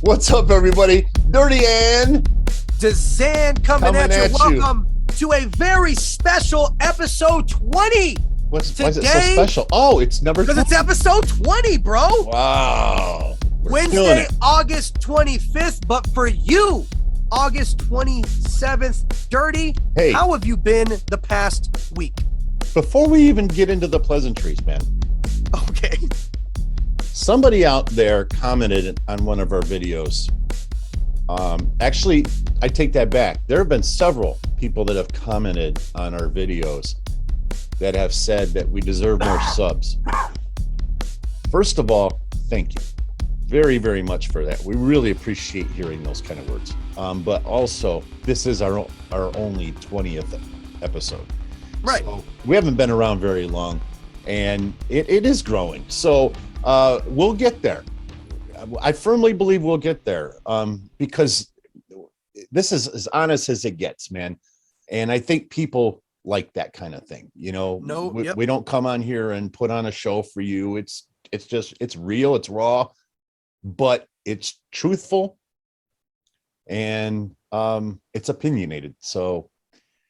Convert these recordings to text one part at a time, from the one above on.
What's up, everybody? Dirty and DZAN coming at you. Welcome to a very special episode 20. Why is it so special? Oh, it's number 20. Because it's episode 20, bro. Wow. Wednesday, August 25th. But for you, August 27th. Dirty, hey, how have you been the past week? Before we even get into the pleasantries, man. Okay. Somebody out there commented on one of our videos. Actually, I take that back. There have been several people that have commented on our videos that have said that we deserve more subs. First of all, thank you very, very much for that. We really appreciate hearing those kind of words. But also, this is our only 20th episode. Right. So we haven't been around very long, and it is growing. So we'll get there. I firmly believe we'll get there because this is as honest as it gets, man. And I think people like that kind of thing. You know, we don't come on here and put on a show for you. It's real, it's raw, but it's truthful and it's opinionated. So,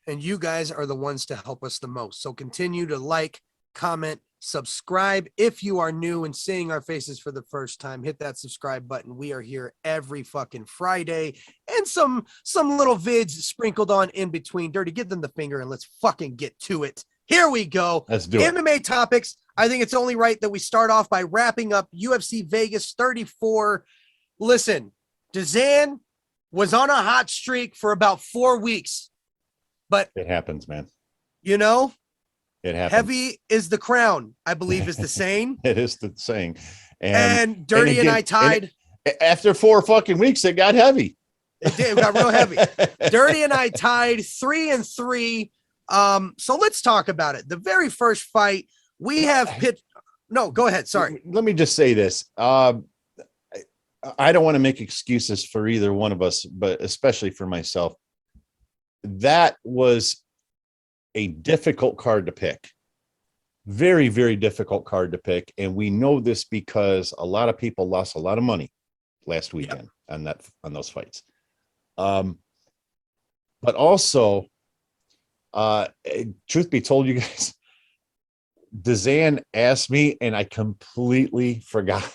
and you guys are the ones to help us the most. So continue to like, comment, subscribe. If you are new and seeing our faces for the first time, hit that subscribe button. We are here every fucking Friday, and some little vids sprinkled on in between. Dirty, give them the finger and let's fucking get to it. Here we go. Let's do it. MMA topics. I think it's only right that we start off by wrapping up UFC Vegas 34. Listen, DZAN was on a hot streak for about 4 weeks, but it happens, man. You know, it happens. Heavy is the crown, I believe is the saying. It is the saying. And Dirty and I tied. After 4 fucking weeks, it got heavy. It did. It got real heavy. Dirty and I tied 3-3. So let's talk about it. The very first fight we have pitched. No, go ahead. Sorry. Let me just say this. I don't want to make excuses for either one of us, but especially for myself. That was a difficult card to pick. Very, very difficult card to pick. And we know this because a lot of people lost a lot of money last weekend on those fights. But also, truth be told, you guys, DZAN asked me and I completely forgot.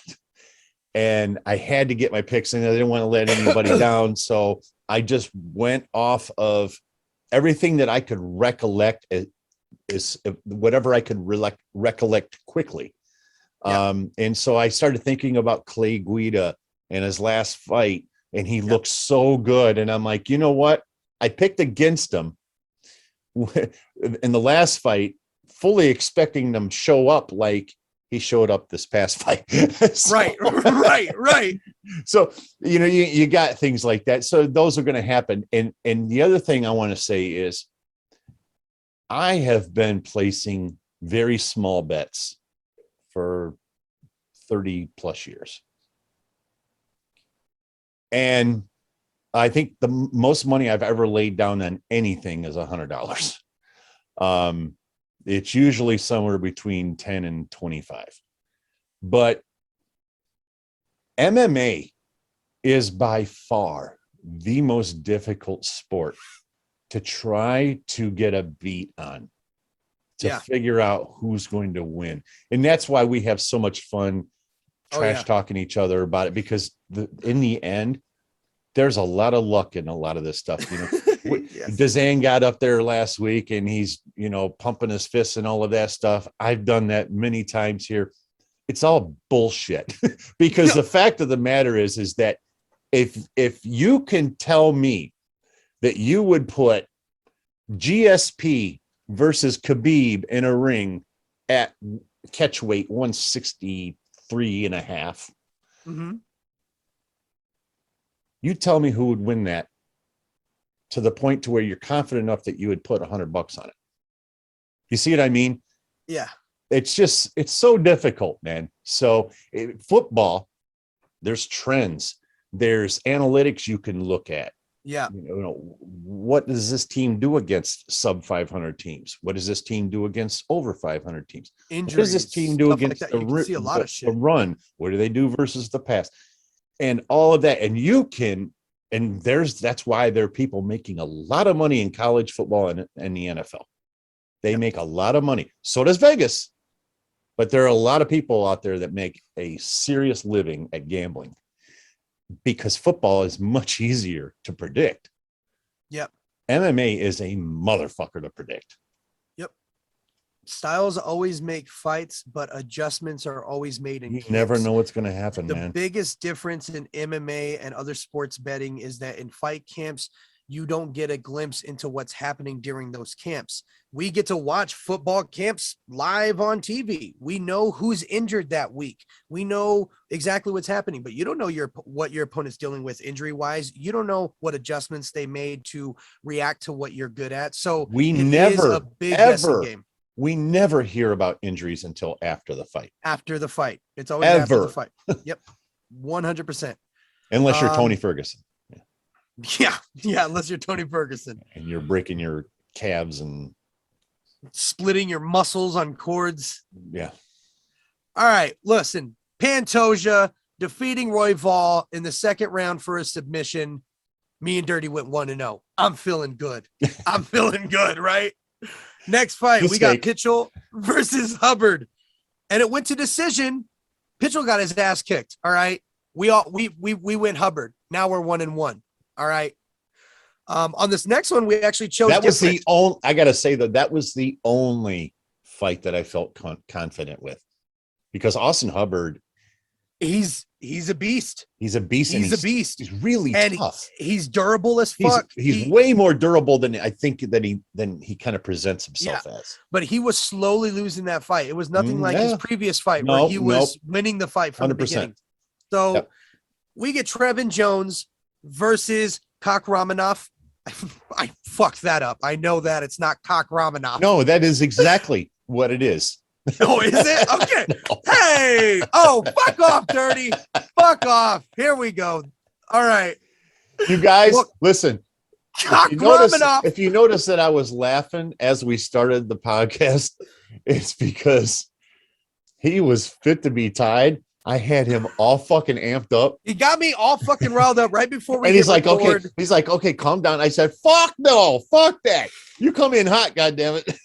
And I had to get my picks in. I didn't want to let anybody down. So I just went off of everything that I could recollect is whatever I could recollect quickly. And so I started thinking about Clay Guida and his last fight, and he looked so good. And I'm like, you know what? I picked against him in the last fight, fully expecting them to show up like he showed up this past fight. So, right. So, you know, you got things like that. So those are going to happen. And the other thing I want to say is I have been placing very small bets for 30 plus years. And I think the most money I've ever laid down on anything is $100. It's usually somewhere between 10 and 25. But MMA is by far the most difficult sport to try to get a beat on, to figure out who's going to win. And that's why we have so much fun trash talking each other about it, because in the end, there's a lot of luck in a lot of this stuff. You know, DZAN got up there last week and he's, you know, pumping his fists and all of that stuff. I've done that many times here. It's all bullshit because the fact of the matter is that if you can tell me that you would put GSP versus Khabib in a ring at catch weight 163.5, you tell me who would win that to the point to where you're confident enough that you would put $100 on it. You see what I mean? Yeah. It's so difficult, man. So football, there's trends, there's analytics you can look at. Yeah. You know, what does this team do against sub 500 teams? What does this team do against over 500 teams? Injuries, what does this team do against like the run? What do they do versus the pass? and all of that. And that's why there are people making a lot of money in college football and the NFL. They make a lot of money. So does Vegas. But there are a lot of people out there that make a serious living at gambling because football is much easier to predict. Yep. MMA is a motherfucker to predict. Yep. Styles always make fights, but adjustments are always made in You camps. never know what's going to happen, The man. biggest difference in MMA and other sports betting is that in fight camps, you don't get a glimpse into what's happening during those camps. We get to watch football camps live on TV. We know who's injured that week. We know exactly what's happening, but you don't know what your opponent's dealing with injury wise. You don't know what adjustments they made to react to what you're good at. So we is a big guessing game. We never hear about injuries until after the fight. After the fight. It's always after the fight. Yep. 100%. Unless you're Tony Ferguson. Yeah. Unless you're Tony Ferguson. And you're breaking your calves and splitting your muscles on cords. Yeah. All right. Listen, Pantoja defeating Royval in the second round for a submission. Me and Dirty went 1-0. I'm feeling good. I'm feeling good, right? Next fight, we got Pitchell versus Hubbard. And it went to decision. Pitchell got his ass kicked. All right. We went Hubbard. Now we're 1-1. All right. On this next one, we actually chose. That was the only. I gotta say that was the only fight that I felt confident with, because Austin Hubbard, he's a beast. He's a beast. He's a beast. He's really tough. He's durable as fuck. He's way more durable than I think than he kind of presents himself as. But he was slowly losing that fight. It was nothing like his previous fight where he was winning the fight from 100%. The beginning. So we get Trevin Jones versus Kak Ramanoff. I fucked that up. I know that it's not Kak Ramanoff. No, that is exactly what it is. Oh, is it? Okay. No. Hey. Oh, fuck off, Dirty. Fuck off. Here we go. All right. You guys, listen. Ramanoff. If you notice that I was laughing as we started the podcast, it's because he was fit to be tied. I had him all fucking amped up. He got me all fucking riled up right before we. And he's like, okay, calm down. I said, fuck no, fuck that. You come in hot, goddammit.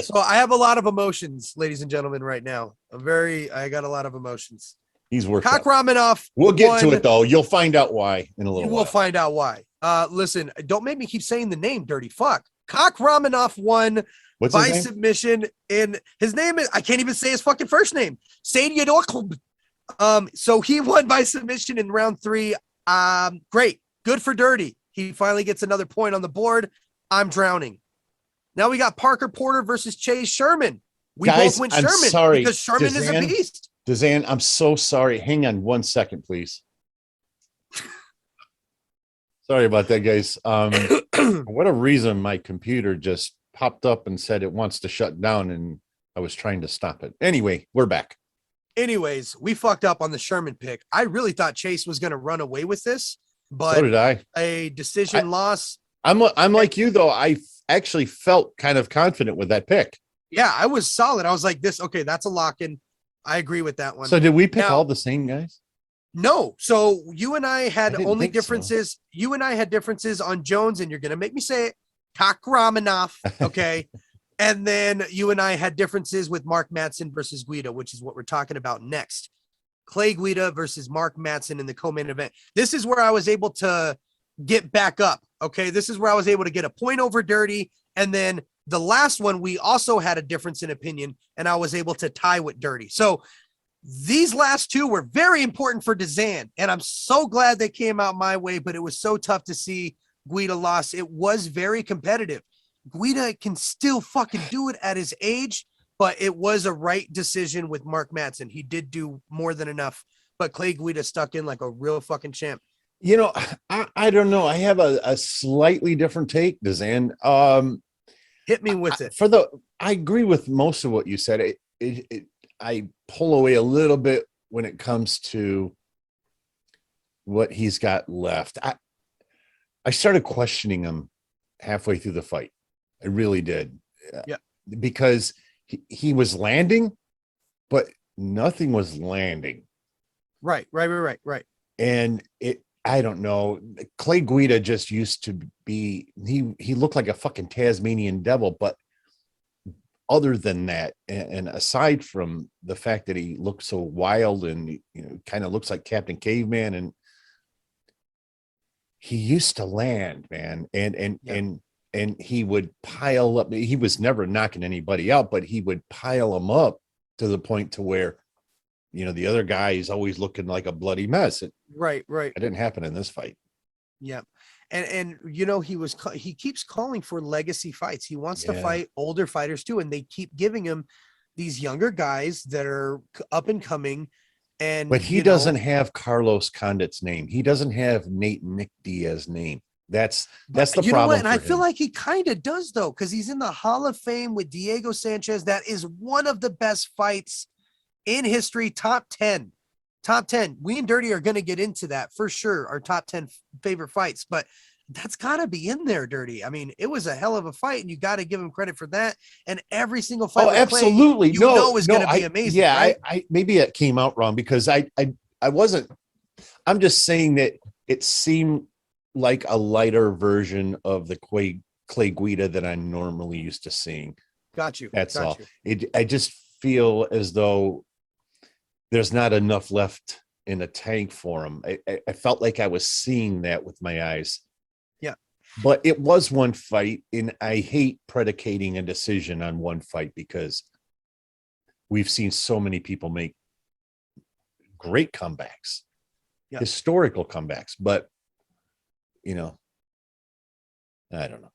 So I have a lot of emotions, ladies and gentlemen, right now. I got a lot of emotions. He's worked. Kak Ramanoff. We'll get to it though. You'll find out why in a little while. We'll find out why. Listen, don't make me keep saying the name, Dirty fuck. Kak Ramanoff won by submission, and his name is, I can't even say his fucking first name. Sadiador. So he won by submission in round 3. Great. Good for Dirty. He finally gets another point on the board. I'm drowning. Now we got Parker Porter versus Chase Sherman. We both went Sherman. Sorry, because Sherman is a beast. DZAN, I'm so sorry. Hang on 1 second, please. Sorry about that, guys. For what a reason, my computer just popped up and said it wants to shut down, and I was trying to stop it. Anyway, we're back. Anyways, we fucked up on the Sherman pick. I really thought Chase was going to run away with this, but so did I. A decision loss. I'm like you, though. I actually felt kind of confident with that pick. Yeah, I was solid. I was like, that's a lock-in. I agree with that one. So did we pick all the same guys? No. So you and I had only differences. So. You and I had differences on Jones, and you're going to make me say it. Kak Ramanoff. Okay. And then you and I had differences with Mark Madsen versus Guida, which is what we're talking about next. Clay Guida versus Mark Madsen in the co-main event. This is where I was able to get back up. Okay. This is where I was able to get a point over Dirty. And then the last one, we also had a difference in opinion, and I was able to tie with Dirty. So these last two were very important for DZAN, and I'm so glad they came out my way, but it was so tough to see Guida lost. It was very competitive. Guida can still fucking do it at his age, but it was a right decision with Mark Madsen. He did do more than enough, but Clay Guida stuck in like a real fucking champ. You know, I don't know. I have a slightly different take, DZAN. Hit me with it. I agree with most of what you said. I pull away a little bit when it comes to what he's got left. I started questioning him halfway through the fight. I really did. Yeah. Because he was landing, but nothing was landing. Right. And I don't know. Clay Guida just used to be, he looked like a fucking Tasmanian devil, but other than that, and aside from the fact that he looked so wild and, kind of looks like Captain Caveman, and he used to land, man. And he would pile up. He was never knocking anybody out, but he would pile them up to the point to where, the other guy is always looking like a bloody mess. Right. It didn't happen in this fight. Yeah. And he keeps calling for legacy fights. He wants to fight older fighters too. And they keep giving him these younger guys that are up and coming. But he doesn't have Carlos Condit's name. He doesn't have Nick Diaz's name. That's the problem. And I feel like he kind of does though, because he's in the Hall of Fame with Diego Sanchez. That is one of the best fights in history. Top 10. We and Dirty are going to get into that for sure. Our top 10 favorite fights, but that's got to be in there, Dirty. I mean, it was a hell of a fight, and you got to give him credit for that. And every single fight, absolutely, is going to be amazing. Yeah, right? I maybe it came out wrong because I wasn't. I'm just saying that it seemed like a lighter version of the Clay Guida that I'm normally used to seeing. Got you. That's all. I just feel as though there's not enough left in the tank for him. I felt like I was seeing that with my eyes. Yeah. But it was one fight, and I hate predicating a decision on one fight because we've seen so many people make great comebacks, historical comebacks, but I don't know.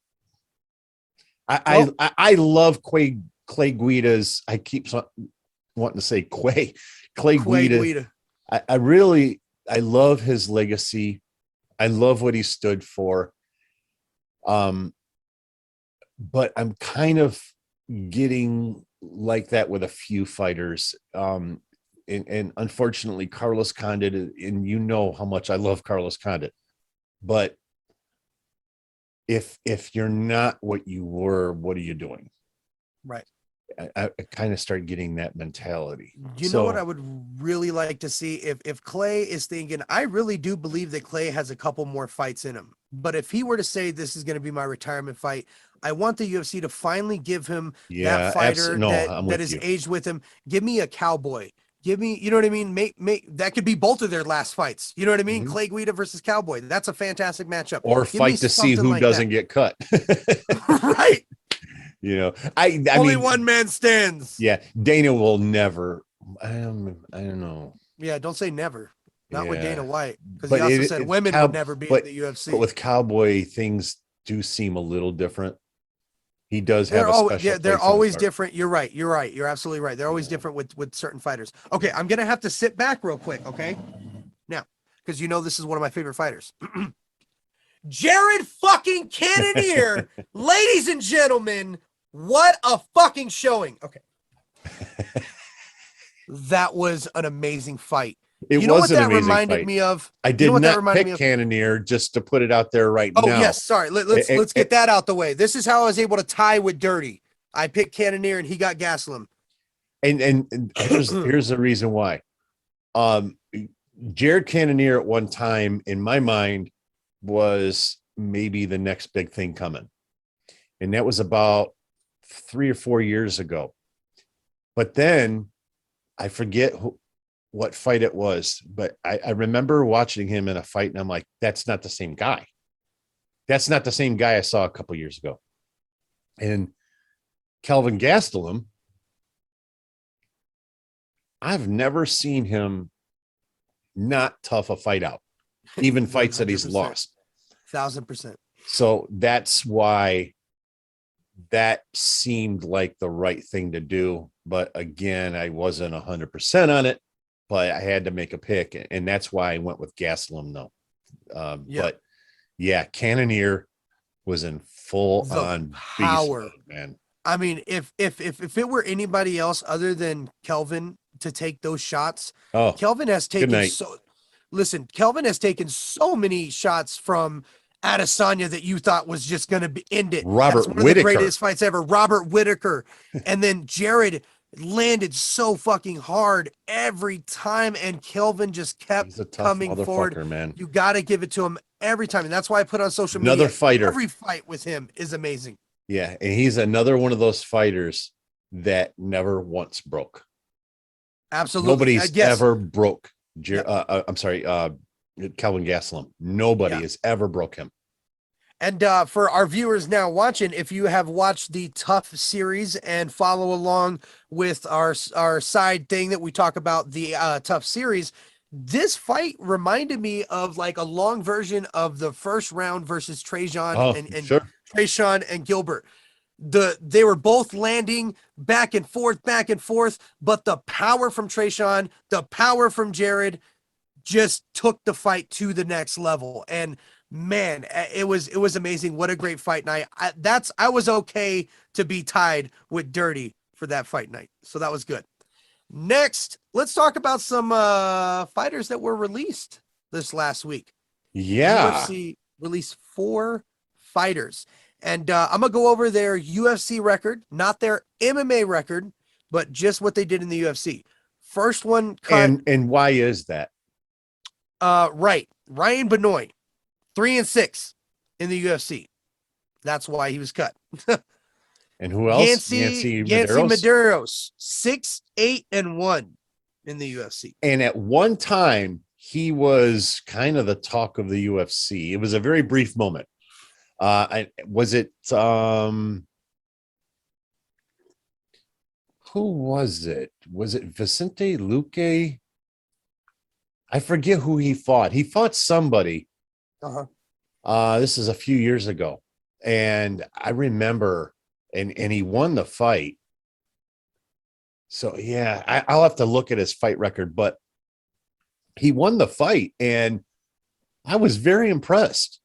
I love Clay Guida's. I keep wanting to say Clay Guida. I love his legacy. I love what he stood for. But I'm kind of getting like that with a few fighters. And unfortunately, Carlos Condit, and how much I love Carlos Condit, but if you're not what you were, what are you doing? Right. I kind of start getting that mentality. You know what I would really like to see if Clay is thinking, I really do believe that Clay has a couple more fights in him. But if he were to say, this is going to be my retirement fight, I want the UFC to finally give him that fighter that is aged with him. Give me a Cowboy. Give me, you know what I mean? Make that could be both of their last fights. You know what I mean? Mm-hmm. Clay Guida versus Cowboy. That's a fantastic matchup. Or fight to see who doesn't get cut. Right. I only mean, one man stands. Yeah. Dana will never. I don't know. Yeah. Don't say never. Not with Dana White. Because he also said women would never be in the UFC. But with Cowboy, things do seem a little different. He does have a special. Yeah, they're always different. You're right. You're absolutely right. They're always different with certain fighters. Okay, I'm gonna have to sit back real quick. Okay, now because this is one of my favorite fighters, Jared fucking Cannonier, ladies and gentlemen. What a fucking showing. Okay, that was an amazing fight. It was an amazing reminded me of. I did not pick Cannonier, just to put it out there right now. Oh yes, sorry. Let's get that out the way. This is how I was able to tie with Dirty. I picked Cannonier and he got Gastelum. And here's the reason why. Jared Cannonier at one time in my mind was maybe the next big thing coming, and that was about 3 or 4 years ago. But then I forget what fight it was, but I remember watching him in a fight, and I'm like, that's not the same guy. That's not the same guy I saw a couple years ago. And Kelvin Gastelum, I've never seen him not tough a fight out, even fights that he's lost. 1,000%. So that's why that seemed like the right thing to do. But again, I wasn't 100% on it. But I had to make a pick, and that's why I went with Gastelum, though. But yeah, Cannonier was in full on power, beast mode, man. I mean, if it were anybody else other than Kelvin to take those shots, Kelvin has taken Kelvin has taken so many shots from Adesanya that you thought was just going to end it. Robert Whittaker, one of the greatest fights ever. Robert Whittaker, and then Jared It landed so fucking hard every time, and Kelvin just kept He's a tough coming forward. motherfucker, man. You got to give it to him every time, and that's why I put on social Another media. fighter. Every fight with him is amazing. Yeah, and he's another one of those fighters that never once broke. Absolutely. Nobody's ever broke. I'm sorry, Kelvin Gastelum. Nobody has ever broke him. And for our viewers now watching, if you have watched the Tough series and follow along with our side thing that we talk about the Tough series, this fight reminded me of like a long version of the first round versus Trajan and Trayshawn and Gilbert. They were both landing back and forth, but the power from Trayshawn, the power from Jared just took the fight to the next level. And man, it was amazing. What a great fight night. I was okay to be tied with Dirty for that fight night. So that was good. Next, let's talk about some fighters that were released this last week. Yeah. UFC released 4 fighters. And I'm going to go over their UFC record, not their MMA record, but just what they did in the UFC. First one cut. And why is that? Right. Ryan Benoit, 3-6 in the UFC. That's why he was cut. And who else? Yancy Medeiros, 6-8-1 in the UFC. And at one time, he was kind of the talk of the UFC. It was a very brief moment. Was it who was it? Was it Vicente Luque? I forget who he fought. He fought somebody. This is a few years ago. And I remember, and he won the fight. So yeah, I'll have to look at his fight record, but he won the fight and I was very impressed.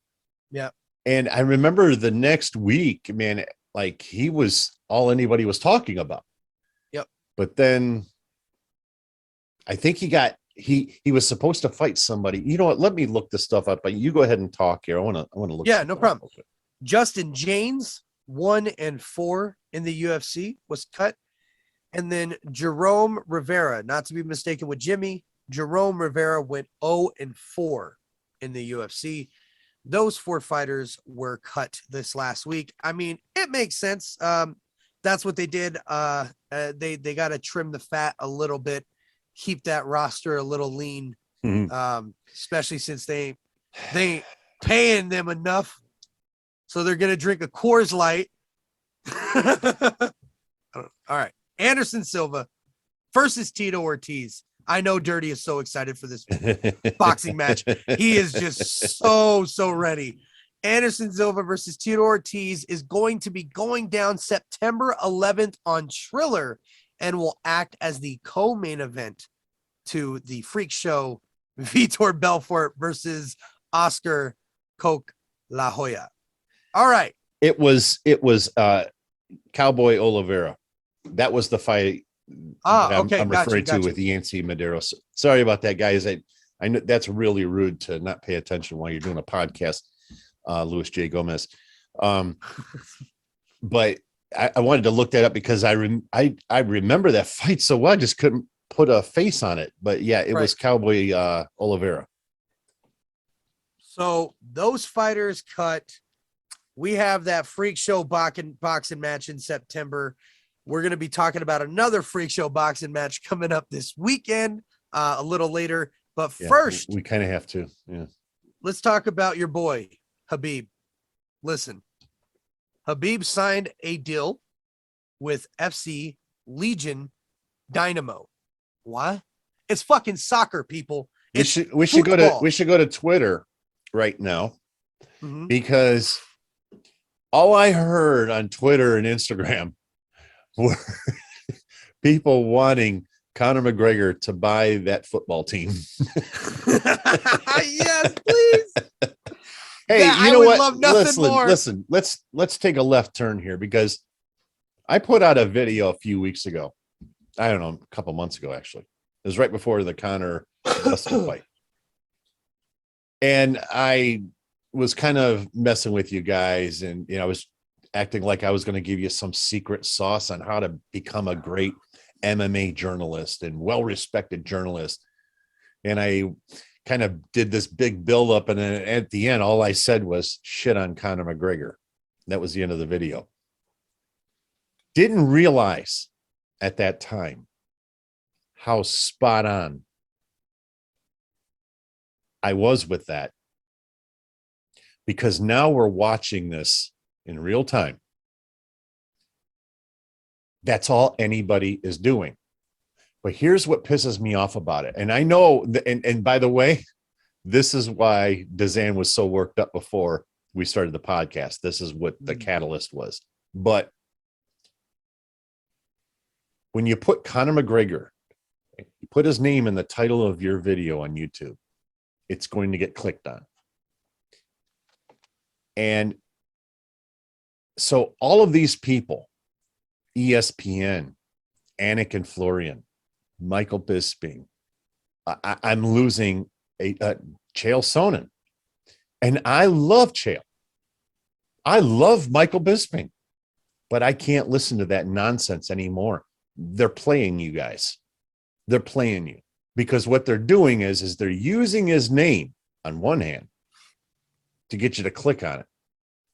Yeah. And I remember the next week, man, like he was all anybody was talking about. Yep. But then I think he was supposed to fight somebody. You know what? Let me look this stuff up, but you go ahead and talk here. I want to look. Yeah, no problem. Justin James, 1-4 in the UFC, was cut. And then Jerome Rivera, not to be mistaken with Jimmy, Jerome Rivera went 0-4 in the UFC. Those 4 fighters were cut this last week. I mean, it makes sense. That's what they did. They got to trim the fat a little bit, keep that roster a little lean, especially since they ain't paying them enough. So they're going to drink a Coors Light. All right. Anderson Silva versus Tito Ortiz. I know Dirty is so excited for this boxing match. He is just so ready. Anderson Silva versus Tito Ortiz is going to be going down September 11th on Triller and will act as the co-main event to the freak show Vitor Belfort versus Oscar Coke La Hoya. All right. It was Cowboy Oliveira. That was the fight I'm referring to with Yancy Medeiros. Sorry about that, guys. I know that's really rude to not pay attention while you're doing a podcast, Luis J. Gomez. But I wanted to look that up because I remember that fight so well. I just couldn't put a face on it. But yeah, it was Cowboy Oliveira. So those fighters cut. We have that freak show boxing match in September. We're going to be talking about another freak show boxing match coming up this weekend, a little later. But first, we kind of have to. Yeah. Let's talk about your boy, Habib. Listen, Habib signed a deal with FC Legion Dynamo. What? It's fucking soccer, people. We should go to Twitter right now because all I heard on Twitter and Instagram were people wanting Conor McGregor to buy that football team. Yes, please. Hey, you know what? Listen, let's take a left turn here because I put out a video a few weeks ago. I don't know, a couple months ago, actually. It was right before the Conor Dustin fight. And I was kind of messing with you guys, and I was acting like I was going to give you some secret sauce on how to become a great MMA journalist and well-respected journalist. And I kind of did this big buildup. And then at the end, all I said was shit on Conor McGregor. That was the end of the video. Didn't realize at that time how spot on I was with that. Because now we're watching this in real time. That's all anybody is doing. But here's what pisses me off about it. And I know, and by the way, this is why DZAN was so worked up before we started the podcast. This is what the catalyst was. But when you put Conor McGregor, you put his name in the title of your video on YouTube, it's going to get clicked on. And so all of these people, ESPN, Anik and Florian, Michael Bisping, I'm losing Chael Sonnen. And I love Chael. I love Michael Bisping, but I can't listen to that nonsense anymore. They're playing you guys. They're playing you because what they're doing is they're using his name on one hand to get you to click on it,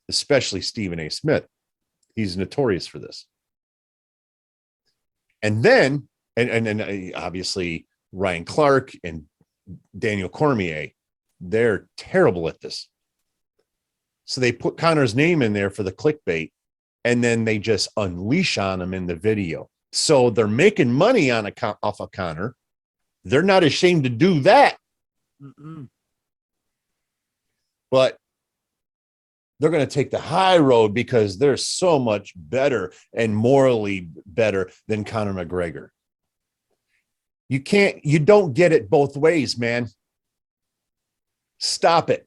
especially Stephen A. Smith. He's notorious for this. And then, and obviously Ryan Clark and Daniel Cormier, they're terrible at this. So they put Conor's name in there for the clickbait, and then they just unleash on him in the video. So they're making money on off of Conor. They're not ashamed to do that. But they're going to take the high road because they're so much better and morally better than Conor McGregor. You don't get it both ways, man. Stop it.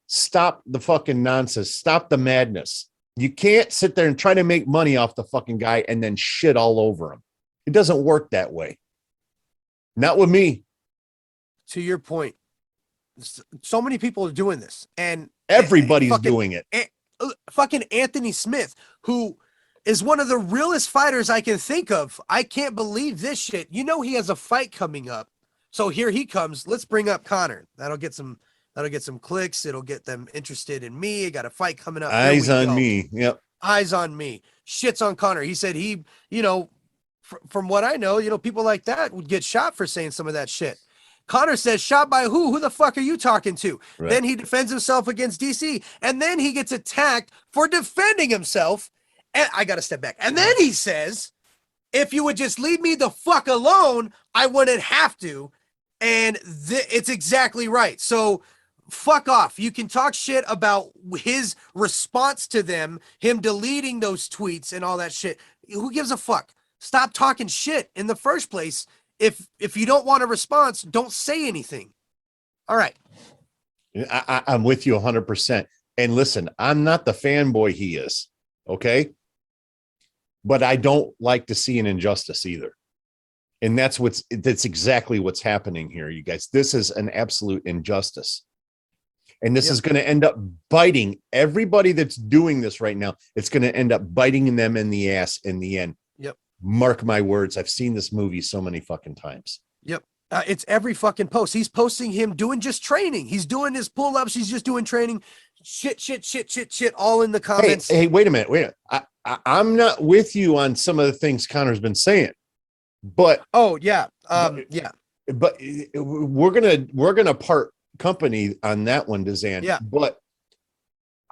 Stop the fucking nonsense. Stop the madness. You can't sit there and try to make money off the fucking guy and then shit all over him. It doesn't work that way. Not with me. To your point, so many people are doing this, and everybody's doing it. Fucking Anthony Smith, who is one of the realest fighters I can think of. I can't believe this shit. You know, he has a fight coming up. So here he comes. Let's bring up Conor. That'll get some clicks. It'll get them interested in me. I got a fight coming up. Eyes on me. Yep. Eyes on me. Shits on Conor. He said he, from what I know, people like that would get shot for saying some of that shit. Conor says, shot by who? Who the fuck are you talking to? Right. Then he defends himself against DC, and then he gets attacked for defending himself. And I got to step back. And then he says, if you would just leave me the fuck alone, I wouldn't have to. And it's exactly right. So fuck off. You can talk shit about his response to them, him deleting those tweets and all that shit. Who gives a fuck? Stop talking shit in the first place. If you don't want a response, don't say anything. All right. I'm with you 100%. And listen, I'm not the fanboy he is. Okay. But I don't like to see an injustice either. And that's exactly what's happening here, you guys. This is an absolute injustice. And this is going to end up biting everybody that's doing this right now. It's going to end up biting them in the ass in the end. Yep. Mark my words. I've seen this movie so many fucking times. Yep. It's every fucking post. He's posting him doing just training. He's doing his pull-ups. He's just doing training. Shit, all in the comments. Hey, wait a minute. I'm not with you on some of the things Conor's been saying, but yeah. But we're gonna part company on that one, DZAN. Yeah. But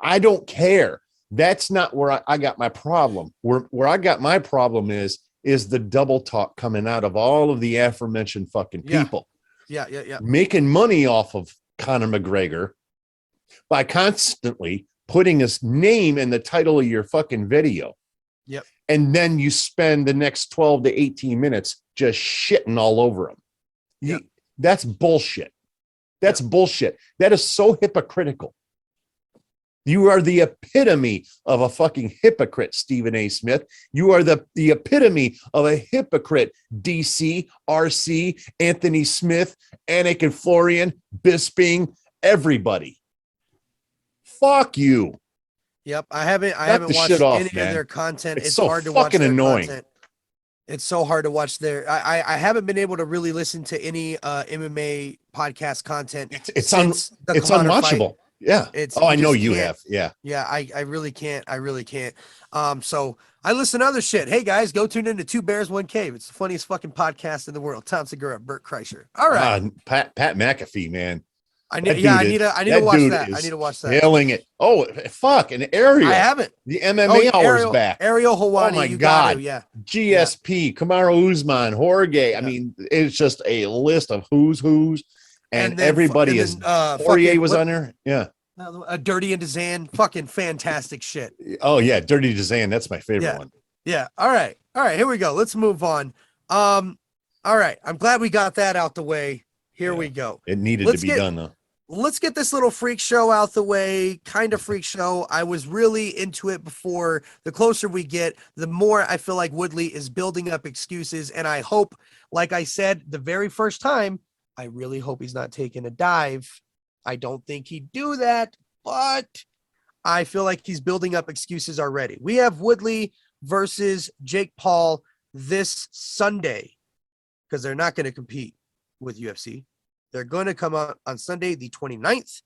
I don't care. That's not where I got my problem. Where I got my problem is the double talk coming out of all of the aforementioned fucking people. Yeah. Making money off of Conor McGregor by constantly putting his name in the title of your fucking video. Yep. And then you spend the next 12 to 18 minutes just shitting all over him. Yep. That's bullshit. That's bullshit. That is so hypocritical. You are the epitome of a fucking hypocrite, Stephen A. Smith. You are the epitome of a hypocrite, DC, RC, Anthony Smith, Anik and Florian, Bisping, everybody. Fuck you. Yep, I haven't watched any of their content. It's so hard to watch their annoying. content. It's so hard to watch their. I haven't been able to really listen to any MMA podcast content. It's since the it's Conor fight. unwatchable. Yeah. It's I know just you can't. have. Yeah. Yeah, I really can't. I really can't. So I listen to other shit. Hey guys, go tune into Two Bears, One Cave. It's the funniest fucking podcast in the world. Tom Segura, Bert Kreischer. All right. Pat McAfee, man. I need to watch that. I need to watch that. Killing it. Oh, fuck. An Ariel. I haven't. The MMA hours back. Ariel Hawani. Oh my you God. Gotta, yeah. GSP, Kamaru Usman, Jorge. I mean, it's just a list of who's. And then, everybody is. Poirier was on there. Yeah. Dirty and DZAN. Fucking fantastic shit. Oh, yeah. Dirty DZAN. That's my favorite one. Yeah. All right. Here we go. Let's move on. All right. I'm glad we got that out the way. Here we go. It needed to be done, though. Let's get this little freak show out the way. Kind of freak show. I was really into it before. The closer we get, the more I feel like Woodley is building up excuses. And I hope, like I said, the very first time, I really hope he's not taking a dive. I don't think he'd do that, but I feel like he's building up excuses already. We have Woodley versus Jake Paul this Sunday because they're not going to compete with UFC. They're going to come out on Sunday, the 29th.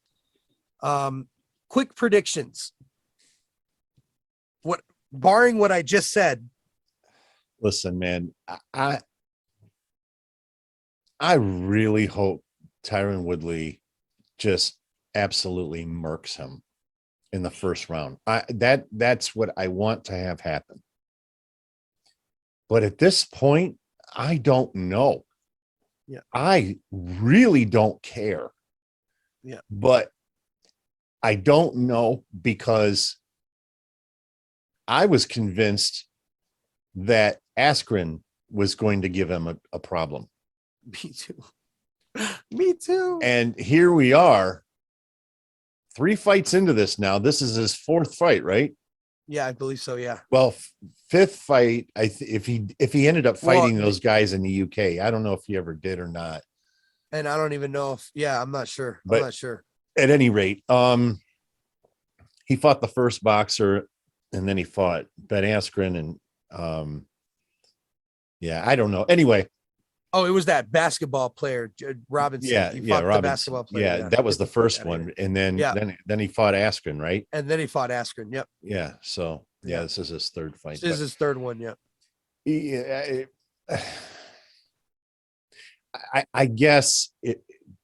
Quick predictions. Barring what I just said. Listen, man, I really hope Tyron Woodley just absolutely murks him in the first round. That's what I want to have happen. But at this point, I don't know. Yeah. I really don't care. Yeah. But I don't know because I was convinced that Askren was going to give him a problem. Me too. Me too. And here we are, 3 fights into this now. This is his 4th fight, right? Yeah, I believe so. Yeah. Well, 5th fight. If he ended up fighting those guys in the UK, I don't know if he ever did or not. And I don't even know if. Yeah, I'm not sure. But I'm not sure. At any rate, he fought the first boxer, and then he fought Ben Askren, and yeah, I don't know. Anyway. Oh, it was that basketball player, Robinson. Yeah, he fought Robinson. The basketball player. Yeah, that was the first one, and then he fought Askren, right? And then he fought Askren. Yep. Yeah. So this is his 3rd fight. This is his 3rd one. Yep. Yeah. I guess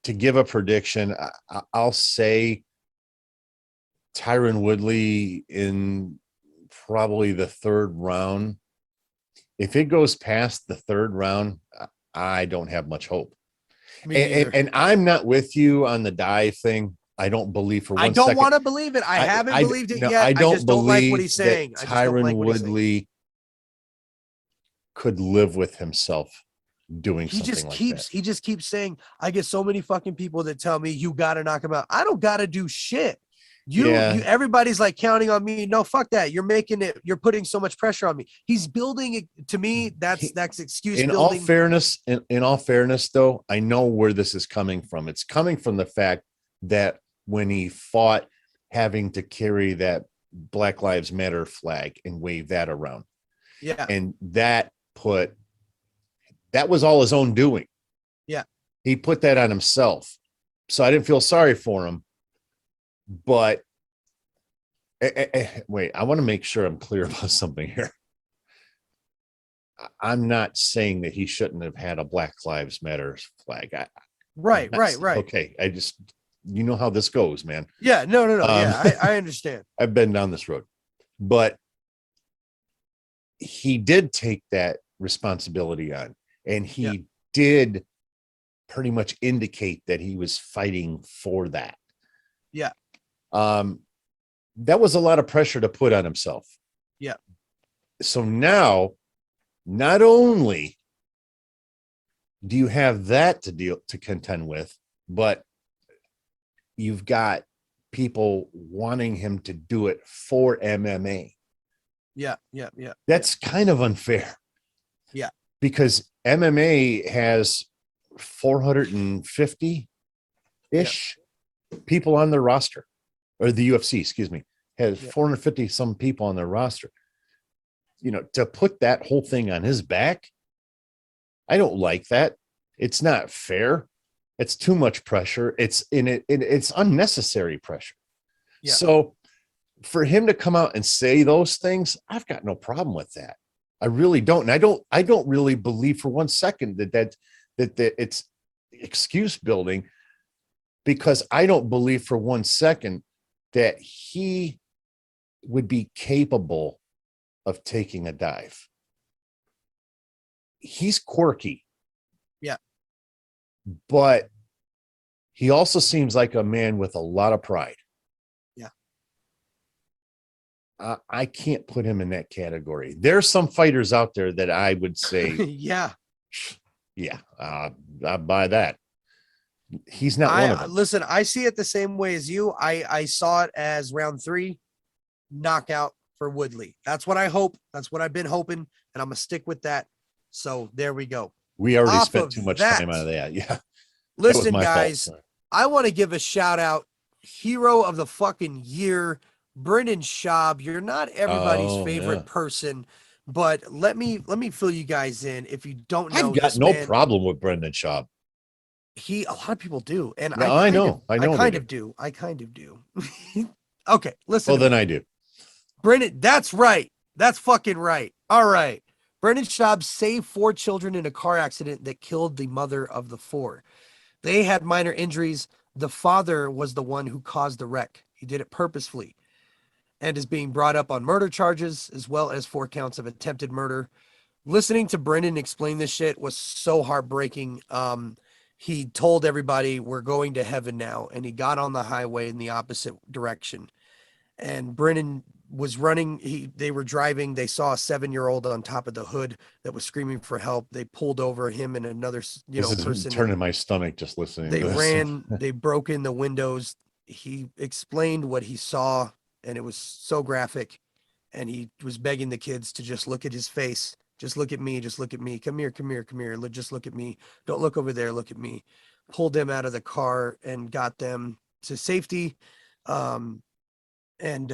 to give a prediction, I'll say Tyron Woodley in probably the 3rd round. If it goes past the 3rd round, I don't have much hope. And I'm not with you on the dive thing. I don't believe for 1 second. I don't want to believe it. I haven't believed it yet. I just don't like what he's saying. Tyron Woodley could live with himself doing something like that. He just keeps saying, I get so many fucking people that tell me you got to knock him out. I don't got to do shit. Everybody's like counting on me. No, fuck that. You're making it. You're putting so much pressure on me. He's building it. To me, that's excuse. In all fairness, though, I know where this is coming from. It's coming from the fact that when he fought having to carry that Black Lives Matter flag and wave that around. Yeah. And that was all his own doing. Yeah. He put that on himself. So I didn't feel sorry for him. But wait, I want to make sure I'm clear about something here. I'm not saying that he shouldn't have had a Black Lives Matter flag. Right. Okay. You know how this goes, man. Yeah, no. Yeah, I understand. I've been down this road, but he did take that responsibility on, and he did pretty much indicate that he was fighting for that. Yeah. That was a lot of pressure to put on himself. Yeah. So now, not only do you have that to contend with, but you've got people wanting him to do it for MMA. Yeah. That's kind of unfair. Yeah. Because MMA has 450-ish people on their roster, or the UFC, excuse me, has 450 some people on their roster. to put that whole thing on his back. I don't like that. It's not fair. It's too much pressure. It's unnecessary pressure. Yeah. So for him to come out and say those things, I've got no problem with that. I really don't. And I don't really believe for one second that it's excuse building, because I don't believe for one second that he would be capable of taking a dive. He's quirky. Yeah. But he also seems like a man with a lot of pride. Yeah. I can't put him in that category. There's some fighters out there that I would say, yeah, I buy that. He's not one of them. Listen, I see it the same way as you. I saw it as round 3 knockout for Woodley. That's what I hope. That's what I've been hoping, and I'm gonna stick with that. So there we go. We already spent too much time on that. Yeah. Listen, guys, I want to give a shout out. Hero of the fucking year, Brendan Schaub. You're not everybody's favorite person, but let me fill you guys in. If you don't know, I've got no problem with Brendan Schaub. A lot of people do, and yeah, I kind of do. Okay, listen. Well, then I do. Brendan, that's right. That's fucking right. All right. Brendan Schaub saved 4 children in a car accident that killed the mother of the 4. They had minor injuries. The father was the one who caused the wreck. He did it purposefully and is being brought up on murder charges, as well as 4 counts of attempted murder. Listening to Brendan explain this shit was so heartbreaking. He told everybody, we're going to heaven now. And he got on the highway in the opposite direction. And Brendan was running. They were driving. They saw a 7-year-old on top of the hood that was screaming for help. They pulled over him and another, person. Turning my stomach just listening. They ran. They broke in the windows. He explained what he saw, and it was so graphic. And he was begging the kids to just look at his face. Just look at me. Just look at me. Come here. Come here. Come here. Just look at me. Don't look over there. Look at me. Pulled them out of the car and got them to safety. And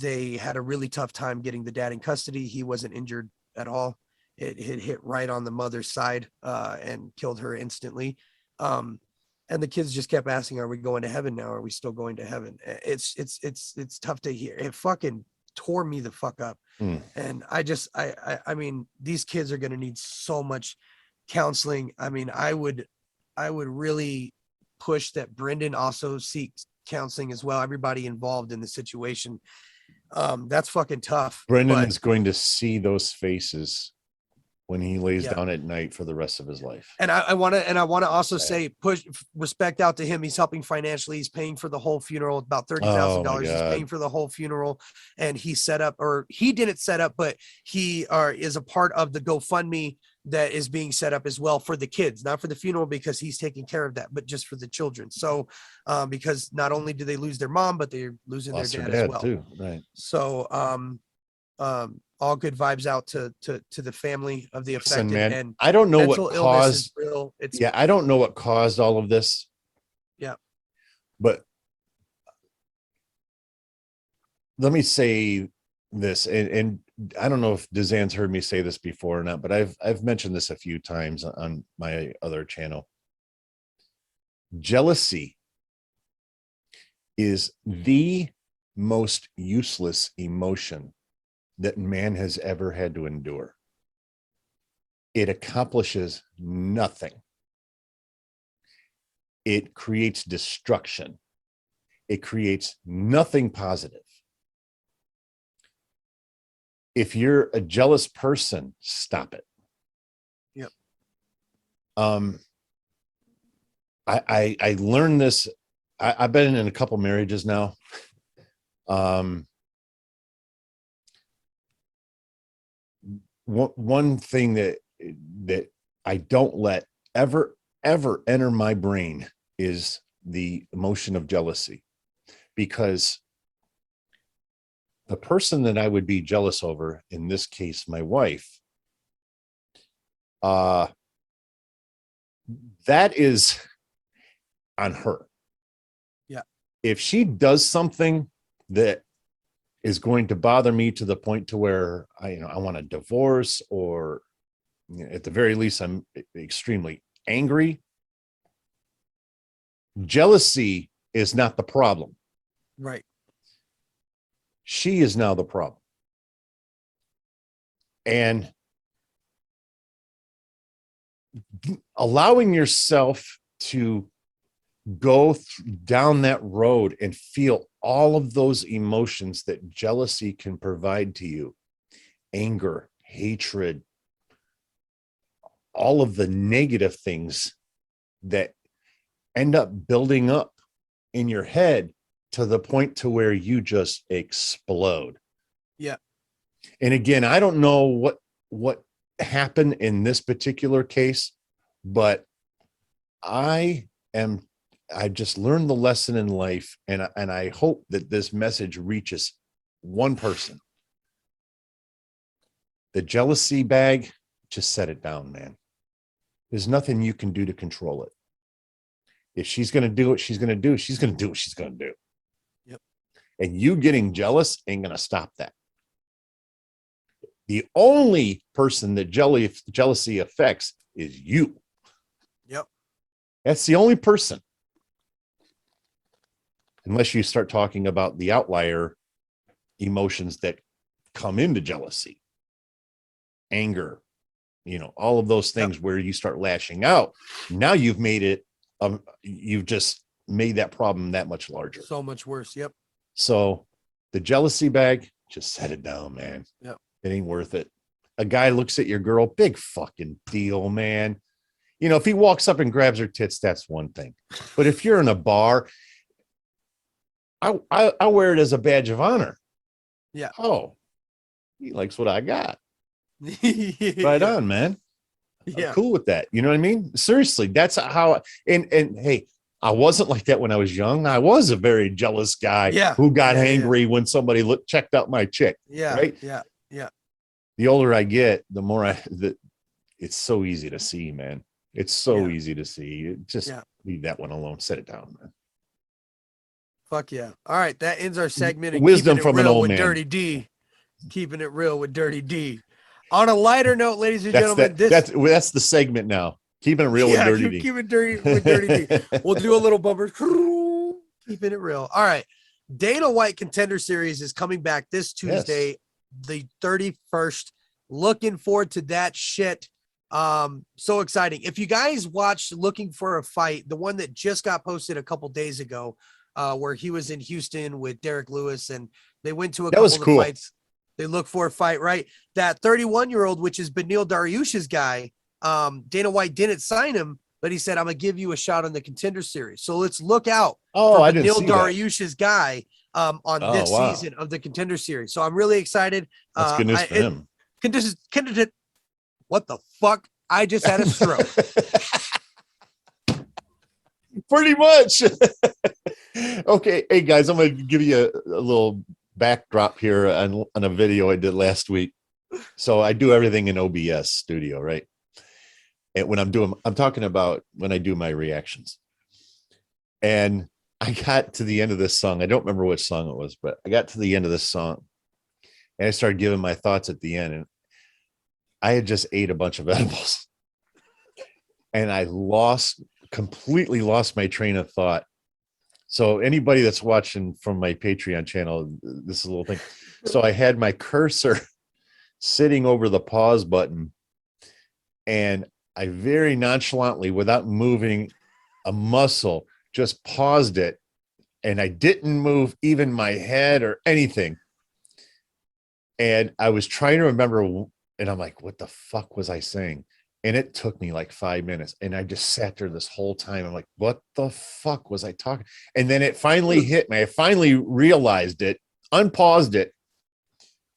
they had a really tough time getting the dad in custody. He wasn't injured at all. It hit right on the mother's side and killed her instantly. And the kids just kept asking, "Are we going to heaven now? Are we still going to heaven?" It's tough to hear. It fucking tore me the fuck up. And I mean, these kids are going to need so much counseling. I mean, I would really push that Brendan also seeks counseling as well. Everybody involved in the situation. That's fucking tough. Brendan is going to see those faces when he lays down at night for the rest of his life. And I want to also say, push respect out to him. He's helping financially. He's paying for the whole funeral, about $30,000. He's paying for the whole funeral. And he didn't set up, but he is a part of the GoFundMe that is being set up as well for the kids, not for the funeral because he's taking care of that, but just for the children. So, because not only do they lose their mom, but they're losing their dad as well. Too. Right. So, all good vibes out to the family of the affected. Listen, man, and I don't know what caused. Real. I don't know what caused all of this. Yeah. But let me say this, and I don't know if DZAN's heard me say this before or not, but I've mentioned this a few times on my other channel. Jealousy is the most useless emotion that man has ever had to endure. It accomplishes nothing. It creates destruction. It creates nothing positive. If you're a jealous person, stop it. Yep. I learned this. I've been in a couple marriages now. One thing that I don't let ever enter my brain is the emotion of jealousy, because the person that I would be jealous over, in this case, my wife, that is on her. Yeah. If she does something that is going to bother me to the point to where I want a divorce, or at the very least, I'm extremely angry. Jealousy is not the problem. Right. She is now the problem. And allowing yourself to go down that road and feel all of those emotions that jealousy can provide to you, anger, hatred, all of the negative things that end up building up in your head to the point to where you just explode. Yeah. And again, I don't know what happened in this particular case, but I just learned the lesson in life, and I hope that this message reaches one person. The jealousy bag, just set it down, man. There's nothing you can do to control it. If she's going to do what she's going to do, she's going to do what she's going to do. Yep. And you getting jealous ain't going to stop that. The only person that jealousy affects is you. Yep. That's the only person. Unless you start talking about the outlier emotions that come into jealousy, anger, all of those things where you start lashing out. Now you've made it, you've just made that problem that much larger. So much worse. Yep. So the jealousy bag, just set it down, man. Yep. It ain't worth it. A guy looks at your girl, big fucking deal, man. If he walks up and grabs her tits, that's one thing. But if you're in a bar, I wear it as a badge of honor. Yeah. Oh, he likes what I got. Yeah. Right on, man. Yeah. I'm cool with that. You know what I mean? Seriously, that's how. And hey, I wasn't like that when I was young. I was a very jealous guy who got angry when somebody checked out my chick. Yeah. Right. Yeah. Yeah. The older I get, the more it's so easy to see, man. It's so easy to see. Just leave that one alone. Set it down, man. Fuck yeah. All right. That ends our segment. Wisdom from an old man. Dirty D. Keeping it real with Dirty D. On a lighter note, ladies and gentlemen, that's the segment now. Keeping it real with Dirty D. Keep it dirty with Dirty D. We'll do a little bumper. Keeping it real. All right. Dana White Contender Series is coming back this Tuesday, the 31st. Looking forward to that shit. So exciting. If you guys watched Looking for a Fight, the one that just got posted a couple days ago, where he was in Houston with Derek Lewis, and they went to a couple of fights. They look for a fight, right? That 31-year-old, which is Beneil Dariush's guy, Dana White didn't sign him, but he said, I'm going to give you a shot on the Contender Series. So let's look out for Beneil Dariush's guy on this season of the Contender Series. So I'm really excited. That's good news for him. What the fuck? I just had a stroke. Pretty much. Okay. Hey, guys, I'm going to give you a little backdrop here on a video I did last week. So I do everything in OBS Studio, right? And when I'm talking about when I do my reactions. And I got to the end of this song. I don't remember which song it was, but I got to the end of this song and I started giving my thoughts at the end. And I had just ate a bunch of edibles and I completely lost my train of thought. So anybody that's watching from my Patreon channel, this is a little thing. So I had my cursor sitting over the pause button and I very nonchalantly, without moving a muscle, just paused it. And I didn't move even my head or anything. And I was trying to remember, and I'm like, what the fuck was I saying? And it took me like 5 minutes. And I just sat there this whole time. I'm like, what the fuck was I talking? And then it finally hit me. I finally realized it, unpaused it.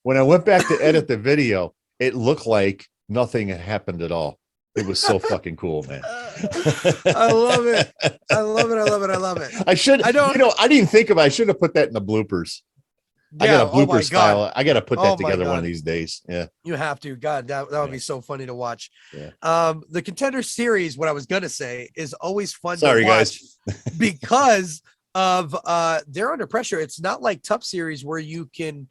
When I went back to edit the video, it looked like nothing had happened at all. It was so fucking cool, man. I love it. I love it. I love it. I love it. I didn't think of it. I should have put that in the bloopers. I got a blooper style. I got to put that together one of these days. Yeah. You have to. God, that would be so funny to watch. Yeah. The Contender Series, what I was going to say, is always fun to watch guys. Because of they're under pressure. It's not like Tough Series where you can,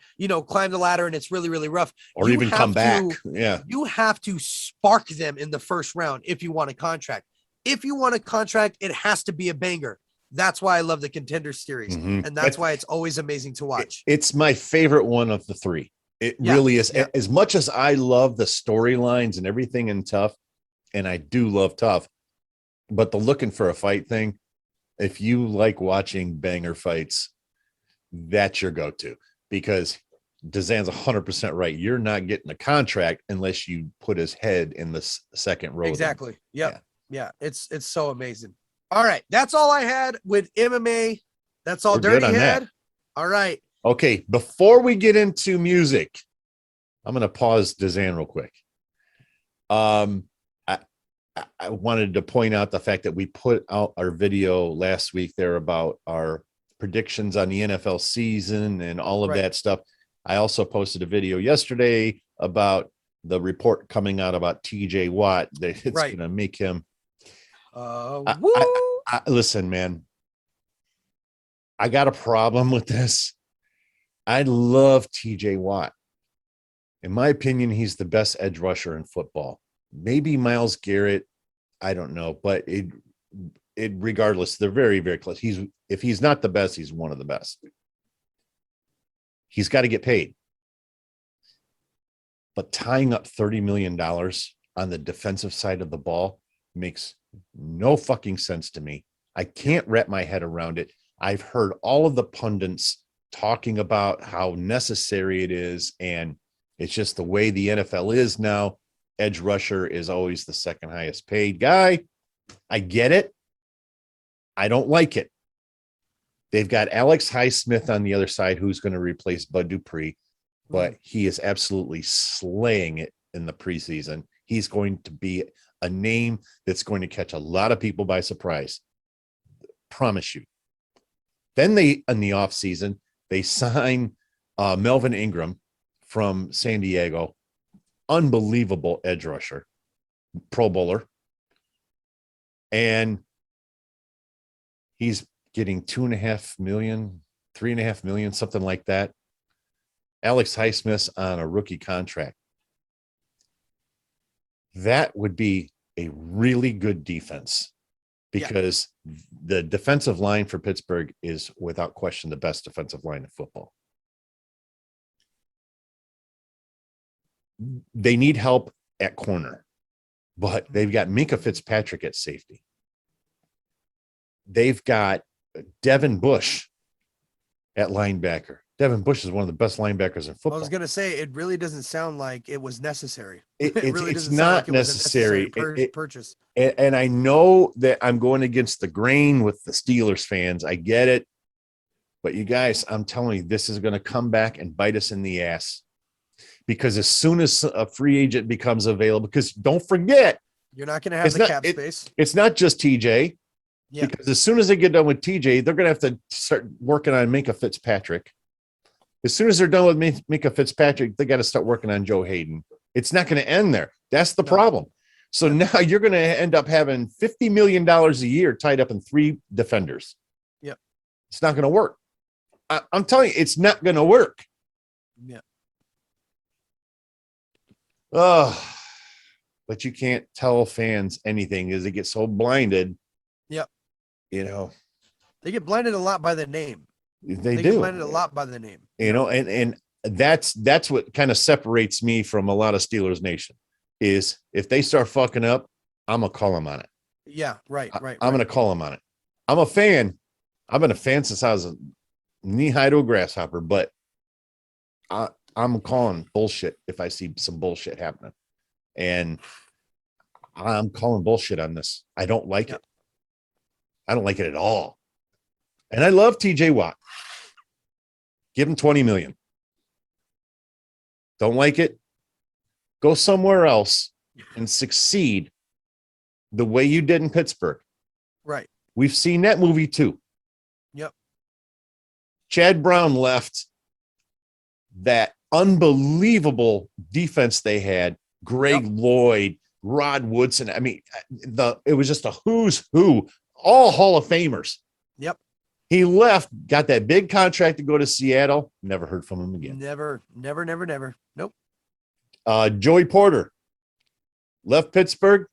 climb the ladder and it's really, really rough. Or You even have come back. to- Yeah. You have to spark them in the first round if you want a contract. If you want a contract, it has to be a banger. That's why I love the Contender Series. Mhm. And that's why it's always amazing to watch. It's my favorite one of the three. It really is. Yeah. As much as I love the storylines and everything in Tough, and I do love Tough, but the looking for a fight thing, if you like watching banger fights, that's your go-to, because DZAN's 100% right. You're not getting a contract unless you put his head in the second row. Exactly. Yep. Yeah. It's so amazing. All right. That's all I had with MMA. That's all We're good Dirty on had. that. All right. Okay. Before we get into music, I'm going to pause DZAN real quick. I wanted to point out the fact that we put out our video last week there about our predictions on the NFL season and all of that stuff. I also posted a video yesterday about the report coming out about TJ Watt. That it's going to make him. Listen, man, I got a problem with this. I love TJ Watt. In my opinion, he's the best edge rusher in football. Maybe Myles Garrett, I don't know, but it regardless, they're very, very close. If he's not the best, he's one of the best. He's got to get paid. But tying up $30 million on the defensive side of the ball makes no fucking sense to me. I can't wrap my head around it. I've heard all of the pundits talking about how necessary it is, and it's just the way the NFL is now. Edge rusher is always the second highest paid guy. I get it. I don't like it. They've got Alex Highsmith on the other side, who's going to replace Bud Dupree, but he is absolutely slaying it in the preseason. He's going to be a name that's going to catch a lot of people by surprise. Promise you. Then in the offseason, they sign Melvin Ingram from San Diego. Unbelievable edge rusher, Pro Bowler. And he's getting $2.5 million, $3.5 million, something like that. Alex Highsmith's on a rookie contract. That would be a really good defense, because the defensive line for Pittsburgh is without question the best defensive line in football. They need help at corner, but they've got Minkah Fitzpatrick at safety. They've got Devin Bush at linebacker. Devin Bush is one of the best linebackers in football. I was going to say, it really doesn't sound like it was necessary. It's not necessary. Purchase. And I know that I'm going against the grain with the Steelers fans. I get it. But you guys, I'm telling you, this is going to come back and bite us in the ass. Because as soon as a free agent becomes available, because don't forget, you're not going to have the cap space. It's not just TJ. Yeah. Because as soon as they get done with TJ, they're going to have to start working on Minkah Fitzpatrick. As soon as they're done with Minkah Fitzpatrick, they got to start working on Joe Hayden. It's not going to end there. That's the problem. So now you're going to end up having $50 million a year tied up in 3 defenders. Yep. It's not going to work. I'm telling you, it's not going to work. Yeah. Oh, but you can't tell fans anything because they get so blinded. Yep. They get blinded a lot by the name. They do. Get blinded a lot by the name. And that's what kind of separates me from a lot of Steelers Nation is if they start fucking up, I'm going to call them on it. Yeah, right. I'm going to call them on it. I'm a fan. I've been a fan since I was a knee-high to a grasshopper, but I'm calling bullshit if I see some bullshit happening. And I'm calling bullshit on this. I don't like it. I don't like it at all. And I love TJ Watt. Give him $20 million. Don't like it? Go somewhere else and succeed the way you did in Pittsburgh. Right. We've seen that movie too. Yep. Chad Brown left that unbelievable defense they had. Greg Lloyd, Rod Woodson. I mean, it was just a who's who, all Hall of Famers. Yep. He left, got that big contract to go to Seattle. Never heard from him again. Never. Nope. Joey Porter left Pittsburgh,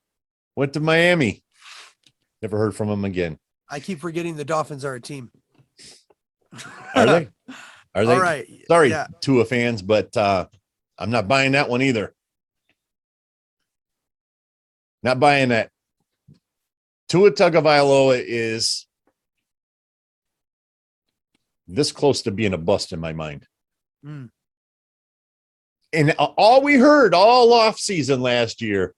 went to Miami. Never heard from him again. I keep forgetting the Dolphins are a team. Are they? Are they? All right. Sorry, Yeah. Tua fans, but I'm not buying that one either. Not buying that. Tua Tagovailoa is this close to being a bust in my mind. Mm. And all we heard all off season last year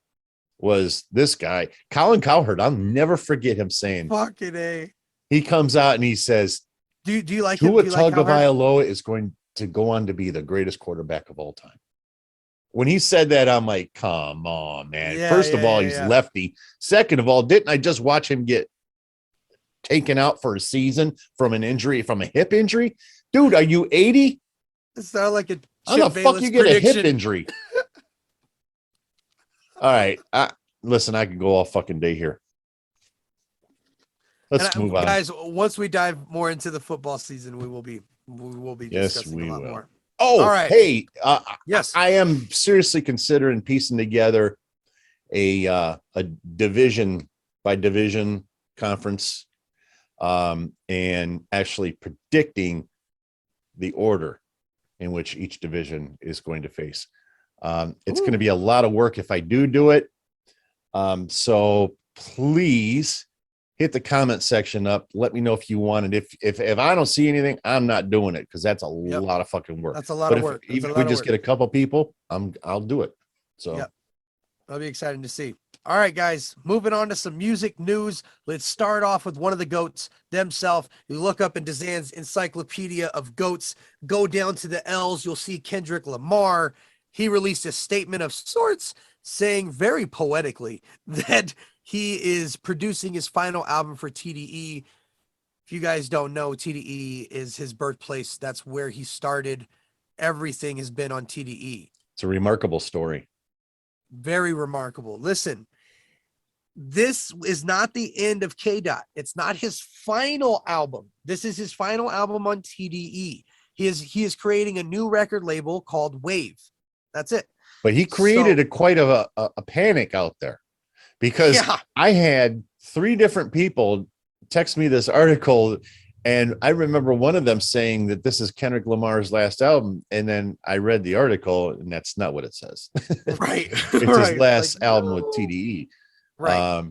was this guy, Colin Cowherd. I'll never forget him saying, Fucking A. he comes out and he says, Do you like him? Tua Do you like Cowherd? Tagovailoa is going to go on to be the greatest quarterback of all time. When he said that, I'm like, come on, man. Yeah, First of all, yeah, he's yeah. lefty. Second of all, didn't I just watch him get taken out for a season from an injury, from a hip injury? Dude, are you 80? It sounded like a How the Chip fuck Bayless you get a hip prediction. injury? All right. Listen, I could go all fucking day here. Let's move on. Guys, once we dive more into the football season, we will be Yes, discussing we a lot will. more. Oh, All right. hey, Yes. I am seriously considering piecing together a division by division conference, and actually predicting the order in which each division is going to face. It's going to be a lot of work if I do it. So please hit the comment section up. Let me know if you want it. If I don't see anything, I'm not doing it because that's a lot of fucking work. That's a lot But of work. even if we just get a couple people, I'll do it. So Yep. That'll be exciting to see. All right, guys, moving on to some music news. Let's start off with one of the GOATs themselves. You look up in DZAN's encyclopedia of GOATs, go down to the L's, you'll see Kendrick Lamar. He released a statement of sorts saying very poetically that he is producing his final album for TDE. If you guys don't know, TDE is his birthplace. That's where he started. Everything has been on TDE. it's a remarkable story. Very remarkable. Listen, this is not the end of K-Dot. It's not his final album. This is his final album on TDE. He is creating a new record label called Wave. That's it. But he created quite a panic out there because I had 3 different people text me this article, and I remember one of them saying that this is Kendrick Lamar's last album, and then I read the article, and that's not what it says. Right. It's his last album with TDE, right?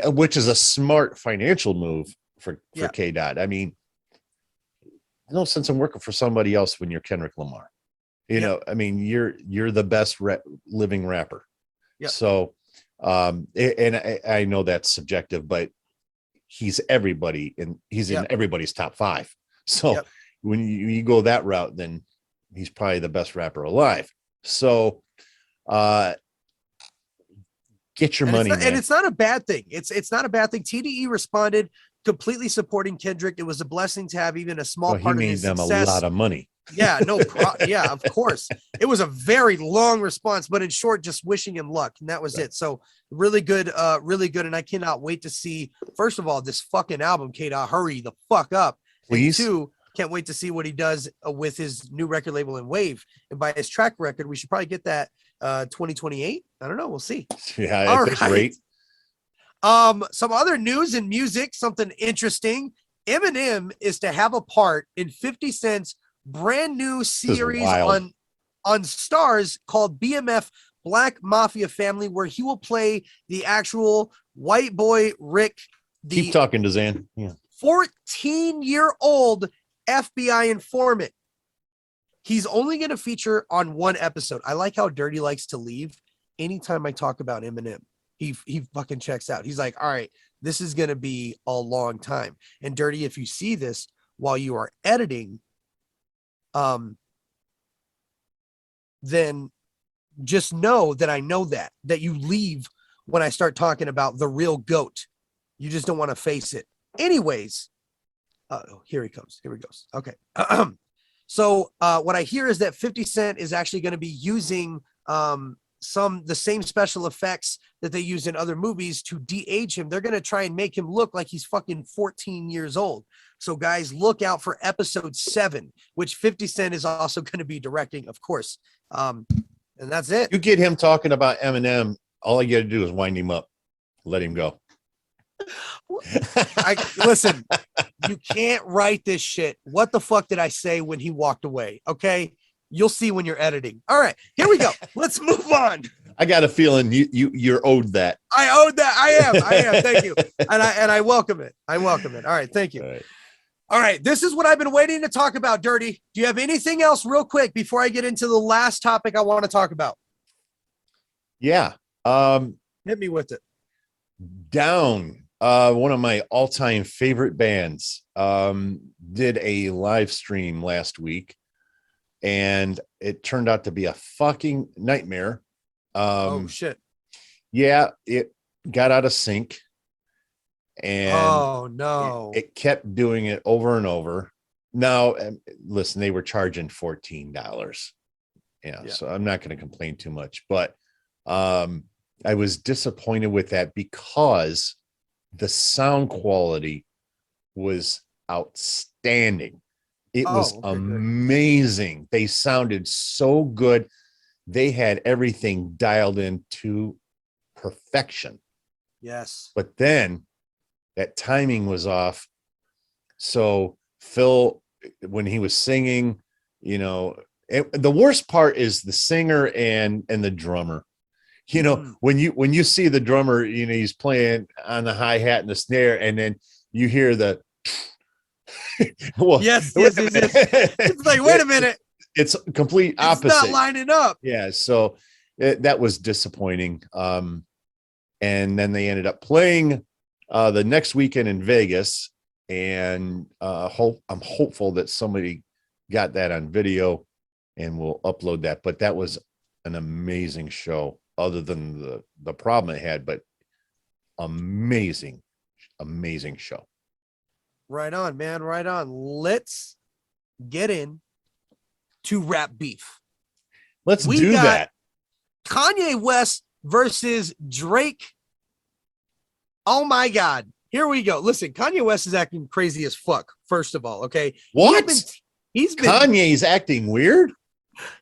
Which is a smart financial move for K-Dot. I mean, no sense in working for somebody else when you're Kendrick Lamar. You know, I mean, you're the best living rapper. Yep. So, and I know that's subjective, but he's everybody, and he's in everybody's top 5. So when you go that route, then he's probably the best rapper alive. So, get your money, man. And it's not a bad thing. It's not a bad thing. TDE responded completely supporting Kendrick. It was a blessing to have even a small part of his them success. A lot of money. Yeah, yeah, of course. It was a very long response, but in short, just wishing him luck, and that was it. So really good, and I cannot wait to see, first of all, this fucking album, K-Dot, hurry the fuck up. Please. And 2, can't wait to see what he does with his new record label and Wave. And by his track record, we should probably get that 2028. I don't know. We'll see. Yeah, all right. Great. Some other news in music, something interesting. Eminem is to have a part in 50 Cent's brand new series on Stars called BMF Black Mafia Family, where he will play the actual white boy Rick. Keep talking, DZAN. Yeah. 14-year-old FBI informant. He's only going to feature on 1 episode. I like how Dirty likes to leave anytime I talk about Eminem. He fucking checks out. He's like, all right, this is going to be a long time. And Dirty, if you see this while you are editing, then just know that I know that you leave when I start talking about the real GOAT. You just don't want to face it. Anyways, here he comes. Here he goes. Okay. So what I hear is that 50 Cent is actually going to be using the same special effects that they use in other movies to de-age him. They're going to try and make him look like he's fucking 14 years old. So guys, look out for episode 7, which 50 Cent is also going to be directing, of course. And that's it. You get him talking about Eminem, all you got to do is wind him up, let him go. Listen, you can't write this shit. What the fuck did I say when he walked away? Okay. You'll see when you're editing. All right, here we go. Let's move on. I got a feeling you're owed that. I owed that. I am. Thank you. And I welcome it. I welcome it. All right. Thank you. All right. This is what I've been waiting to talk about, Dirty. Do you have anything else real quick before I get into the last topic I want to talk about? Yeah. Hit me with it. Down. One of my all-time favorite bands did a live stream last week, and it turned out to be a fucking nightmare. Oh shit. Yeah, it got out of sync, and oh no, it kept doing it over and over. Now, listen, they were charging $14. Yeah, so I'm not going to complain too much, but I was disappointed with that because the sound quality was outstanding. It was amazing. Good. They sounded so good. They had everything dialed in to perfection. Yes. But then that timing was off. So Phil, when he was singing, the worst part is the singer and the drummer. When you see the drummer, he's playing on the hi-hat and the snare, and then you hear the well, yes. It's like, wait a minute. It's complete opposite. It's not lining up. Yeah, so that was disappointing. And then they ended up playing the next weekend in Vegas, and I'm hopeful that somebody got that on video and will upload that. But that was an amazing show, other than the problem it had, but amazing show. Right on, man. Right on. Let's get in to rap beef. Let's do that. Kanye West versus Drake. Oh my God. Here we go. Listen, Kanye West is acting crazy as fuck, first of all. Okay. What? Kanye's acting weird.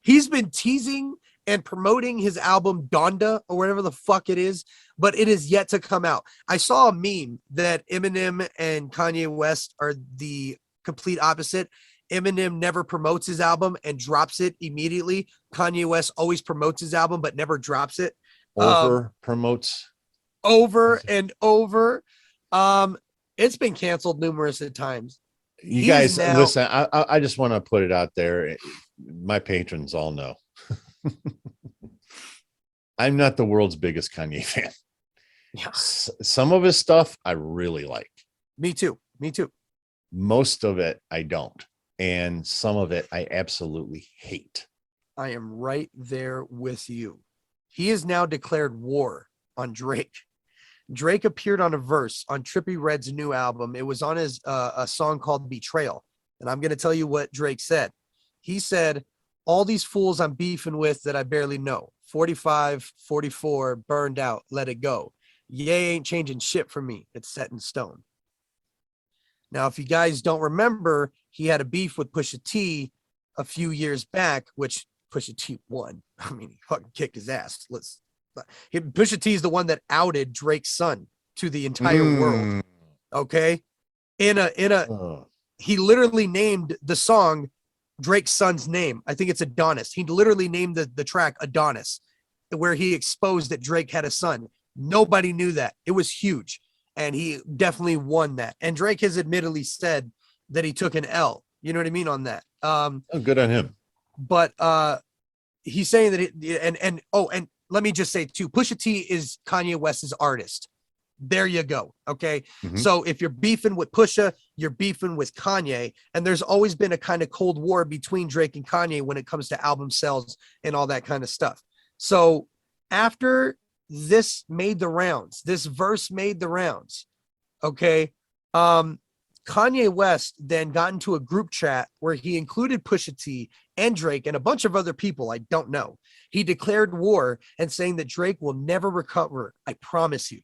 He's been teasing and promoting his album Donda or whatever the fuck it is, but it is yet to come out. I saw a meme that Eminem and Kanye West are the complete opposite. Eminem never promotes his album and drops it immediately. Kanye West always promotes his album but never drops it. Promotes over and over. It's been canceled numerous times. You guys listen, I just want to put it out there. My patrons all know. I'm not the world's biggest Kanye fan. Yeah. Some of his stuff I really like. Me too. Most of it I don't. And some of it I absolutely hate. I am right there with you. He has now declared war on Drake. Drake appeared on a verse on Trippie Redd's new album. It was on his a song called Betrayal. And I'm going to tell you what Drake said. He said, all these fools I'm beefing with that I barely know. 45, 44, burned out, let it go. Ye ain't changing shit for me. It's set in stone. Now, if you guys don't remember, he had a beef with Pusha T a few years back, which Pusha T won. I mean, he fucking kicked his ass. Pusha T is the one that outed Drake's son to the entire world. Okay. He literally named the song Drake's son's name. I think it's Adonis. He literally named the track Adonis, where he exposed that Drake had a son. Nobody knew that. It was huge. And he definitely won that. And Drake has admittedly said that he took an L. You know what I mean on that. Good on him. But he's saying that and let me just say too, Pusha T is Kanye West's artist. There you go. Okay. Mm-hmm. So if you're beefing with Pusha, you're beefing with Kanye. And there's always been a kind of cold war between Drake and Kanye when it comes to album sales and all that kind of stuff. So after this made the rounds, this verse made the rounds. Okay. Kanye West then got into a group chat where he included Pusha T and Drake and a bunch of other people I don't know. He declared war and saying that Drake will never recover. I promise you.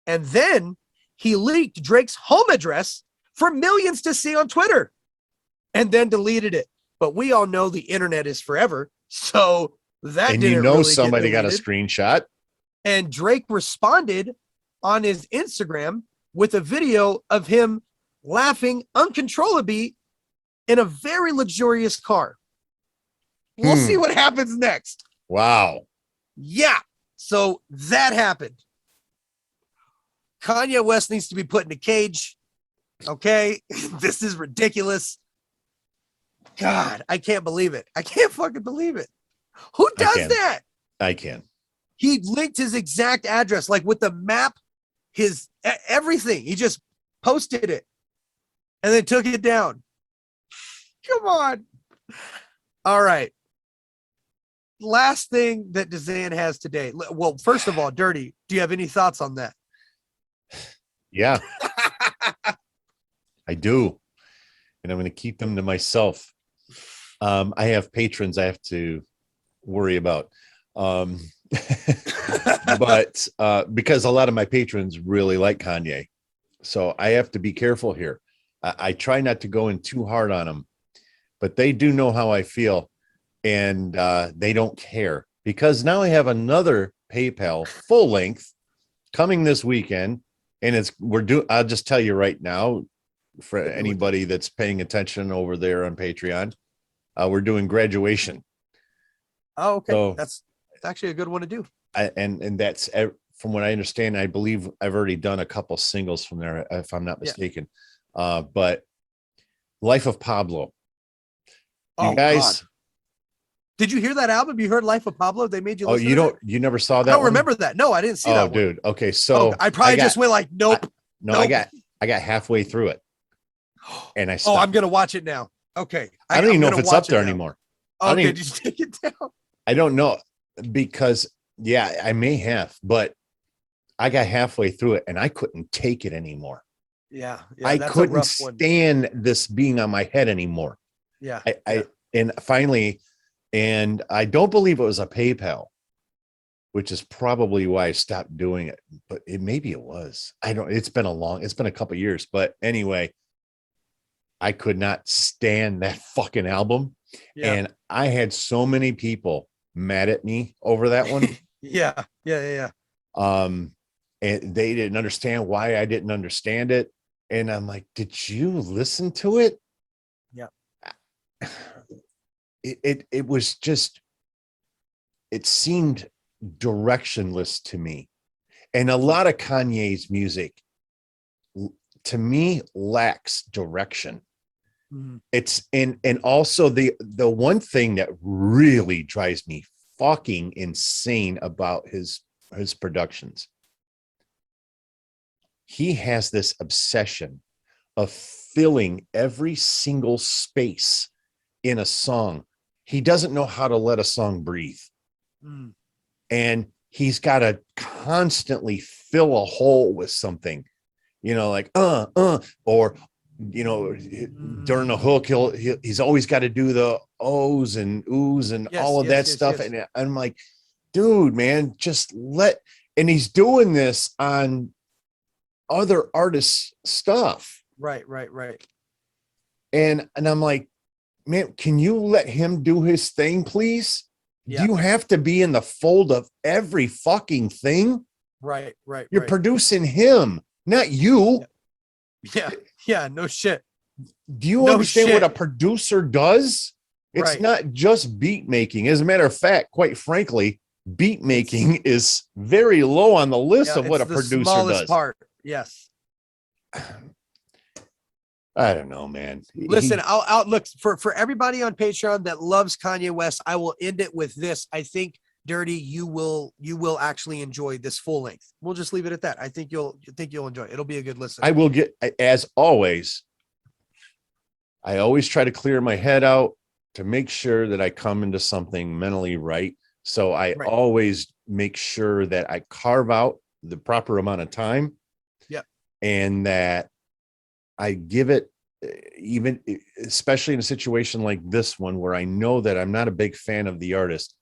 And then he leaked Drake's home address for millions to see on Twitter and then deleted it. But we all know the internet is forever. So that and didn't really somebody get got a deleted. screenshot. And Drake responded on his Instagram with a video of him laughing uncontrollably in a very luxurious car. We'll see what happens next. Wow. Yeah. So that happened. Kanye West needs to be put in a cage. Okay. This is ridiculous. God, I can't believe it. I can't fucking believe it. Who does that? I can. He linked his exact address, like with the map, his everything. He just posted it and then took it down. Come on. All right. Last thing that DZAN has today. Well, first of all, Dirty, do you have any thoughts on that? Yeah, I do. And I'm going to keep them to myself. I have patrons I have to worry about. But because a lot of my patrons really like Kanye. So I have to be careful here. I try not to go in too hard on them, but they do know how I feel. And they don't care, because now I have another PayPal full length coming this weekend. And I'll just tell you right now, for anybody that's paying attention over there on Patreon, we're doing graduation. Oh, okay. So, that's actually a good one to do. And that's, from what I understand, I believe I've already done a couple singles from there, if I'm not mistaken. But Life of Pablo. You guys. God. Did you hear that album? You heard Life of Pablo? They made you listen you never saw that? I don't remember that. No, I didn't see that. Oh, dude. Okay. So I probably just went like, nope. Nope. I got halfway through it. And I stopped. I'm gonna watch it now. Okay. I don't even know if it's up there anymore. Okay, did you take it down? I don't know, because I may have, but I got halfway through it and I couldn't take it anymore. Yeah. I couldn't stand this being on my head anymore. Yeah. And finally, and I don't believe it was a PayPal, which is probably why I stopped doing it, but maybe it was. It's been a couple of years, but anyway, I could not stand that fucking album. Yeah. And I had so many people mad at me over that one. Yeah. And they didn't understand why I didn't understand it. And I'm like, did you listen to it? Yeah. It was just, it seemed directionless to me. And a lot of Kanye's music, to me, lacks direction. Mm-hmm. It's and also the one thing that really drives me fucking insane about his productions. He has this obsession of filling every single space in a song. He doesn't know how to let a song breathe. Mm. And he's got to constantly fill a hole with something, like, or, during a hook, he's always got to do the ohs and oohs and all of that stuff. Yes. And I'm like, dude, man, and he's doing this on other artists' stuff. Right. And I'm like, man, can you let him do his thing, please? Yeah. Do you have to be in the fold of every fucking thing? Right. You're producing him, not you. Yeah. No shit. Do you understand what a producer does? It's not just beat making. As a matter of fact, quite frankly, beat making is very low on the list of what a producer does. Part. Yes. I don't know, man. Listen, I'll look for everybody on Patreon that loves Kanye West. I will end it with this. I think, Dirty, you will actually enjoy this full length. We'll just leave it at that. I think you'll enjoy it. It'll be a good listen. I will get, as always, I always try to clear my head out to make sure that I come into something mentally right. So I always make sure that I carve out the proper amount of time. Yeah. And that I give it, even especially in a situation like this one, where I know that I'm not a big fan of the artist,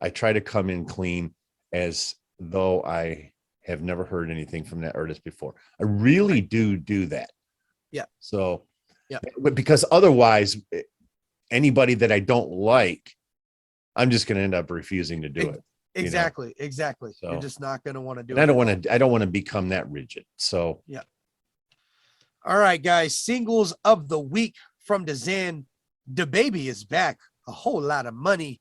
I try to come in clean as though I have never heard anything from that artist before. I really do that. Yeah. So, yeah, but because otherwise, anybody that I don't like, I'm just going to end up refusing to do it. Exactly. Exactly. So, you're just not going to want to do it. it. I don't want to become that rigid. So, yeah. All right, guys. Singles of the week from DZAN. DaBaby is back. A whole lot of money.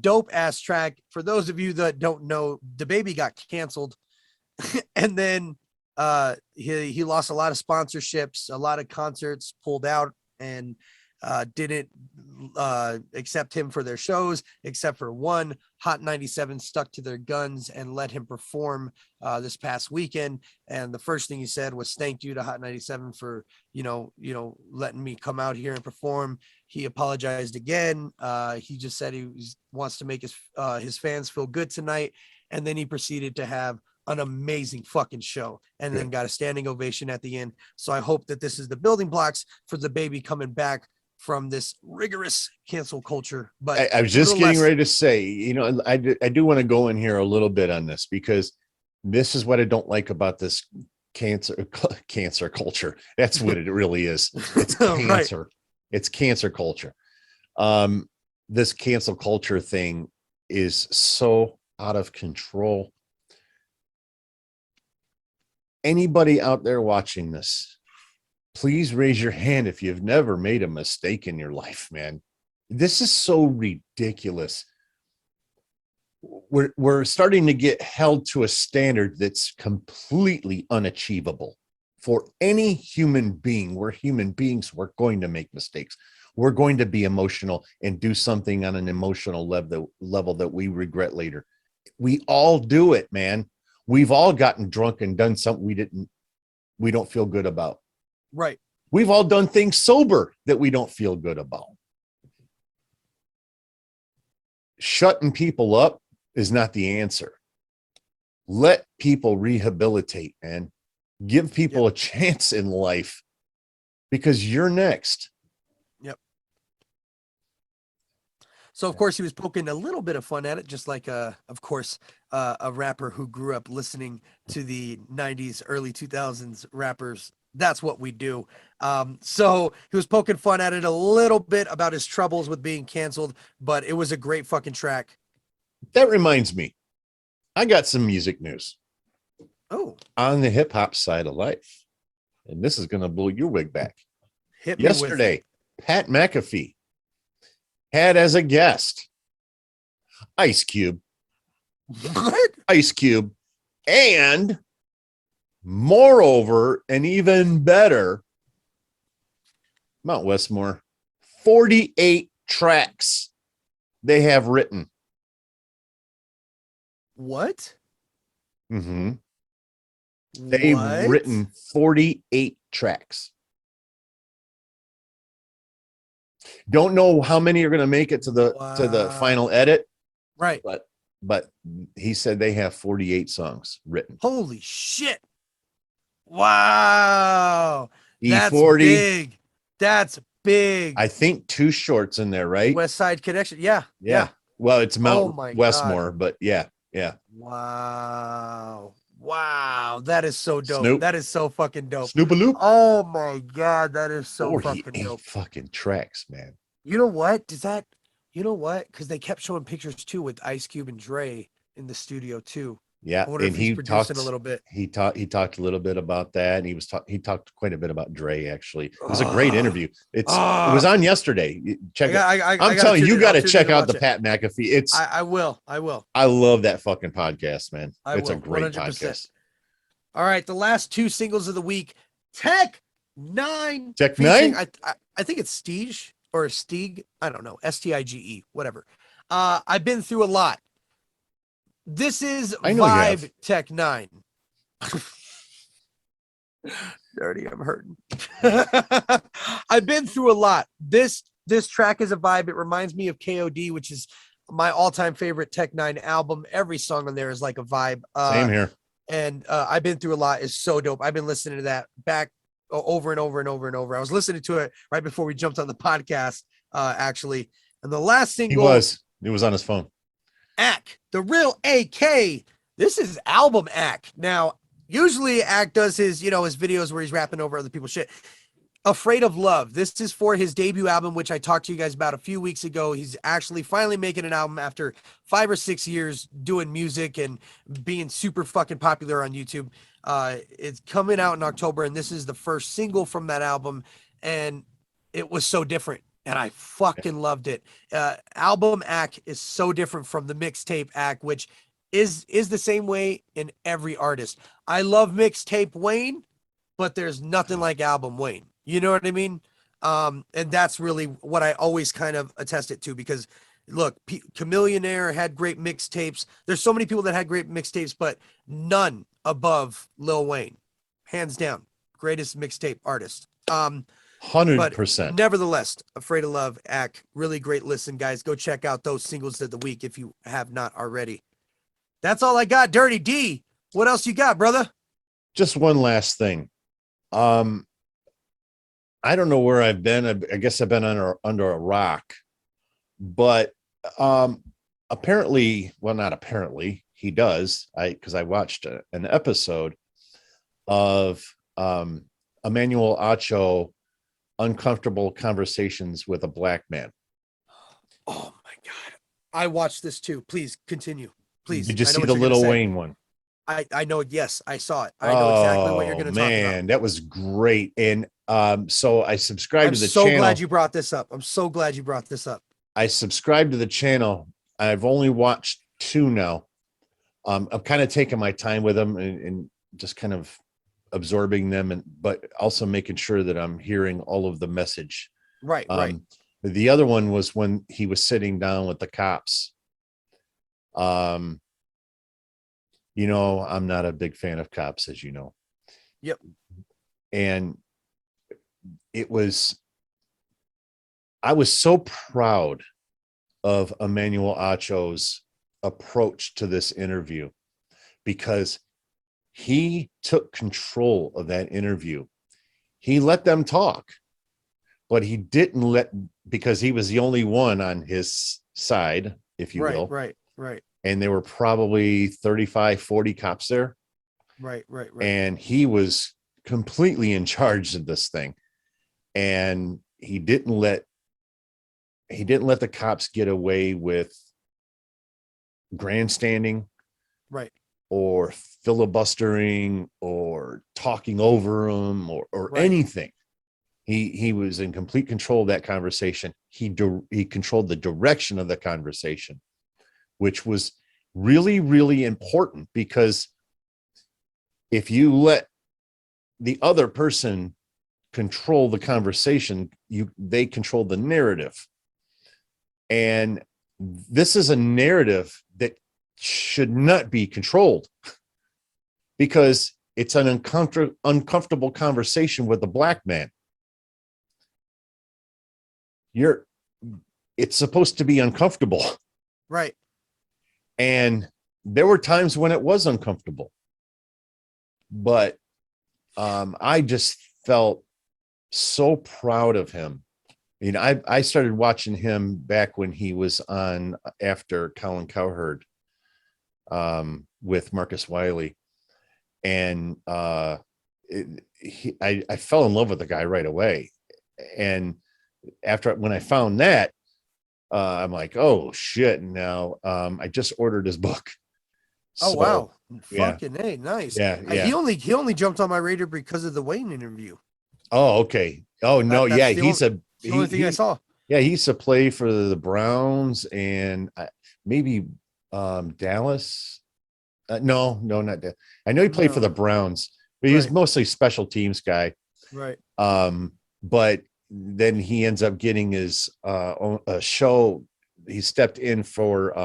Dope ass track. For those of you that don't know, DaBaby got canceled. And then he lost a lot of sponsorships, a lot of concerts pulled out, and didn't accept him for their shows, except for one. Hot 97 stuck to their guns and let him perform this past weekend. And the first thing he said was thank you to Hot 97 for letting me come out here and perform. He apologized again. He just said he wants to make his fans feel good tonight, and then he proceeded to have an amazing fucking show and then got a standing ovation at the end. So I hope that this is the building blocks for DaBaby coming back from this rigorous cancel culture. But I was just getting ready to say, I do want to go in here a little bit on this, because this is what I don't like about this cancer culture. That's what it really is. It's cancer. Right. It's cancer culture. This cancel culture thing is so out of control. Anybody out there watching this, please raise your hand if you've never made a mistake in your life, man. This is so ridiculous. We're starting to get held to a standard that's completely unachievable for any human being. We're human beings. We're going to make mistakes. We're going to be emotional and do something on an emotional level that we regret later. We all do it, man. We've all gotten drunk and done something we don't feel good about. Right. We've all done things sober that we don't feel good about. Shutting people up is not the answer. Let people rehabilitate, man. Give people a chance in life, because you're next. Yep. So, of course, he was poking a little bit of fun at it, just like, of course, a rapper who grew up listening to the 90s, early 2000s rappers. That's what we do. So he was poking fun at it a little bit about his troubles with being canceled, but it was a great fucking track. That reminds me, I got some music news. Oh, on the hip hop side of life. And this is going to blow your wig back. Yesterday, Pat McAfee had as a guest Ice Cube. What? Ice Cube. And moreover, and even better, Mount Westmore, 48 tracks they have written. What? Mm-hmm. They've written 48 tracks. Don't know how many are going to make it to the final edit. Right. But he said they have 48 songs written. Holy shit. Wow. That's E40. big. That's big. I think 2 shorts in there, right? West Side Connection. Yeah. Well, it's Mount Westmore, but yeah. Wow. That is so dope. Snoop. That is so fucking dope. Snoop-a-loop. Oh my God. That is so fucking dope. Fucking tracks, man. You know what? Because they kept showing pictures too with Ice Cube and Dre in the studio too. Yeah, and he talked a little bit. He talked a little bit about that, and he talked quite a bit about Dre. Actually, it was a great interview. It was on yesterday. Check it. I'm telling you, you got to check out the Pat McAfee. I will. I love that fucking podcast, man. It's a great 100%. Podcast. All right, the last 2 singles of the week. Tech 9. Tech 9. I think it's Stige or Stieg. I don't know. Stige, whatever. I've been through a lot. This is Vibe Tech 9. Dirty, I'm hurting. I've been through a lot. This track is a vibe. It reminds me of KOD, which is my all-time favorite Tech 9 album. Every song on there is like a vibe. Same here. And I've been through a lot. Is so dope. I've been listening to that back over and over and over and over. I was listening to it right before we jumped on the podcast, actually. And the last single, it was on his phone. Ack, the real AK. This is album Ack. Now, usually Ack does his videos where he's rapping over other people's shit. Afraid of Love. This is for his debut album, which I talked to you guys about a few weeks ago. He's actually finally making an album after 5 or 6 years doing music and being super fucking popular on YouTube. It's coming out in October, and this is the first single from that album, and it was so different, and I fucking loved it. Album act is so different from the mixtape act, which is the same way in every artist. I love mixtape Wayne, but there's nothing like album Wayne. You know what I mean? And that's really what I always kind of attest it to, because look, Chameleonaire had great mixtapes. There's so many people that had great mixtapes, but none above Lil Wayne, hands down, greatest mixtape artist. 100%. Nevertheless, Afraid of Love act, really great listen, guys. Go check out those singles of the week if you have not already. That's all I got. Dirty D, what else you got, brother? Just one last thing. I don't know where I've been. I guess I've been under a rock, but apparently, well, not apparently, he does. Because I watched an episode of Emmanuel Acho, Uncomfortable Conversations with a Black Man. Oh my God, I watched this too. Please continue. Please. Did you see the Lil Wayne one? I know. Yes, I saw it. I know exactly what you're going to talk about. Man, that was great. And so I subscribed to the channel. I'm so glad you brought this up. I'm so glad you brought this up. I subscribed to the channel. I've only watched 2 now. I'm kind of taking my time with them and just kind of absorbing them, but also making sure that I'm hearing all of the message. Right, right. The other one was when he was sitting down with the cops. You know, I'm not a big fan of cops, as you know. Yep. And I was so proud of Emmanuel Acho's approach to this interview, because he took control of that interview. He let them talk, but he didn't because he was the only one on his side, if you will. Right. And there were probably 35, 40 cops there. Right. And he was completely in charge of this thing. And he didn't let the cops get away with grandstanding, right, or filibustering, or talking over them, or right, anything. He was in complete control of that conversation. He controlled the direction of the conversation, which was really, really important, because if you let the other person control the conversation, they control the narrative. And this is a narrative that should not be controlled, because it's an uncomfortable conversation with a black man. It's supposed to be uncomfortable. Right. And there were times when it was uncomfortable, but I just felt so proud of him. I mean, I started watching him back when he was on after Colin Cowherd with Marcus Wiley, and I fell in love with the guy right away. And when I found that, I'm like, oh shit! Now I just ordered his book. Oh, wow. Fucking yeah. A, nice. Yeah. He only jumped on my radar because of the Wayne interview. Oh, okay. Oh, no, yeah, he's the only thing I saw. Yeah, he used to play for the Browns and maybe Dallas. No, not that. I know he played for the Browns, but he was mostly special teams guy. Right. But then he ends up getting his own a show. He stepped in for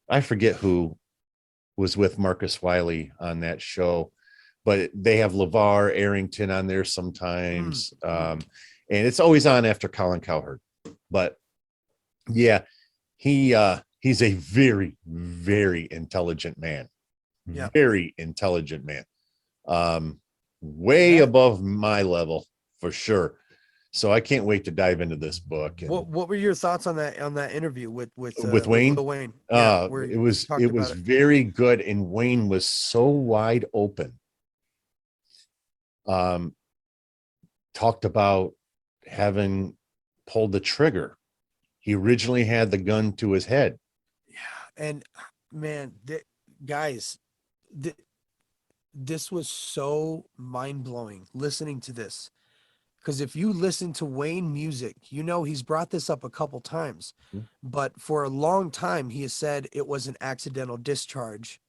I forget who was with Marcus Wiley on that show, but they have LeVar Arrington on there sometimes. And it's always on after Colin Cowherd. But yeah, he's a very, very intelligent man. Yeah. Very intelligent man. Way above my level for sure. So I can't wait to dive into this book. And what were your thoughts on that interview with Wayne? With Wayne? Yeah, it was very good, and Wayne was so wide open. talked about having pulled the trigger. He originally had the gun to his head. Yeah. And man, guys, this was so mind blowing listening to this. Because if you listen to Wayne music, you know he's brought this up a couple times, but for a long time he has said it was an accidental discharge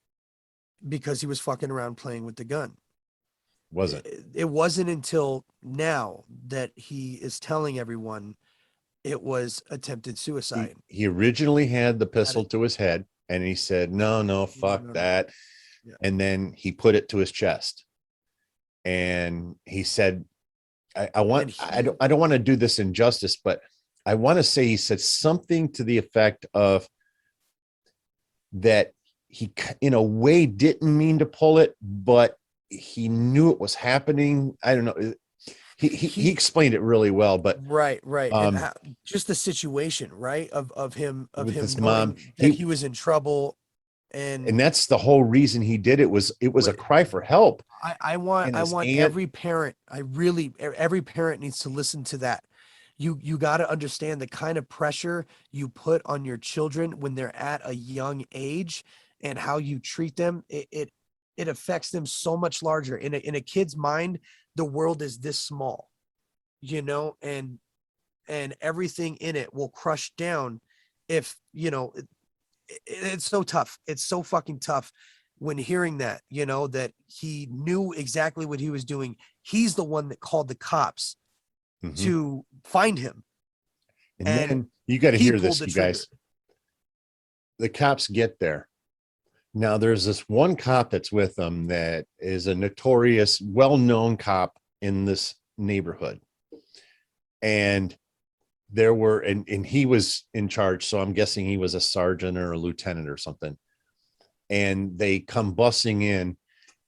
because he was fucking around playing with the gun. Wasn't. It wasn't until now that he is telling everyone it was attempted suicide. He originally had the pistol to his head, and he said, no, fuck that. Yeah. And then he put it to his chest. And he said, I don't want to do this injustice, but I want to say he said something to the effect of that he, in a way, didn't mean to pull it, but he knew it was happening. I don't know. He explained it really well, but right. And just the situation, right? Of him with his knowing mom, that he was in trouble. And that's the whole reason he did it. Was a cry for help. I want every parent, every parent needs to listen to that. You got to understand the kind of pressure you put on your children when they're at a young age and how you treat them. It affects them so much larger. In a kid's mind, the world is this small, you know, and everything in it will crush down if, you know, it's so tough. It's so fucking tough when hearing that, you know, that he knew exactly what he was doing. He's the one that called the cops to find him. And then you got to hear this, you trigger. guys. The cops get there. Now there's this one cop that's with them that is a notorious, well-known cop in this neighborhood. And there were, and he was in charge. So I'm guessing he was a sergeant or a lieutenant or something. And they come bussing in,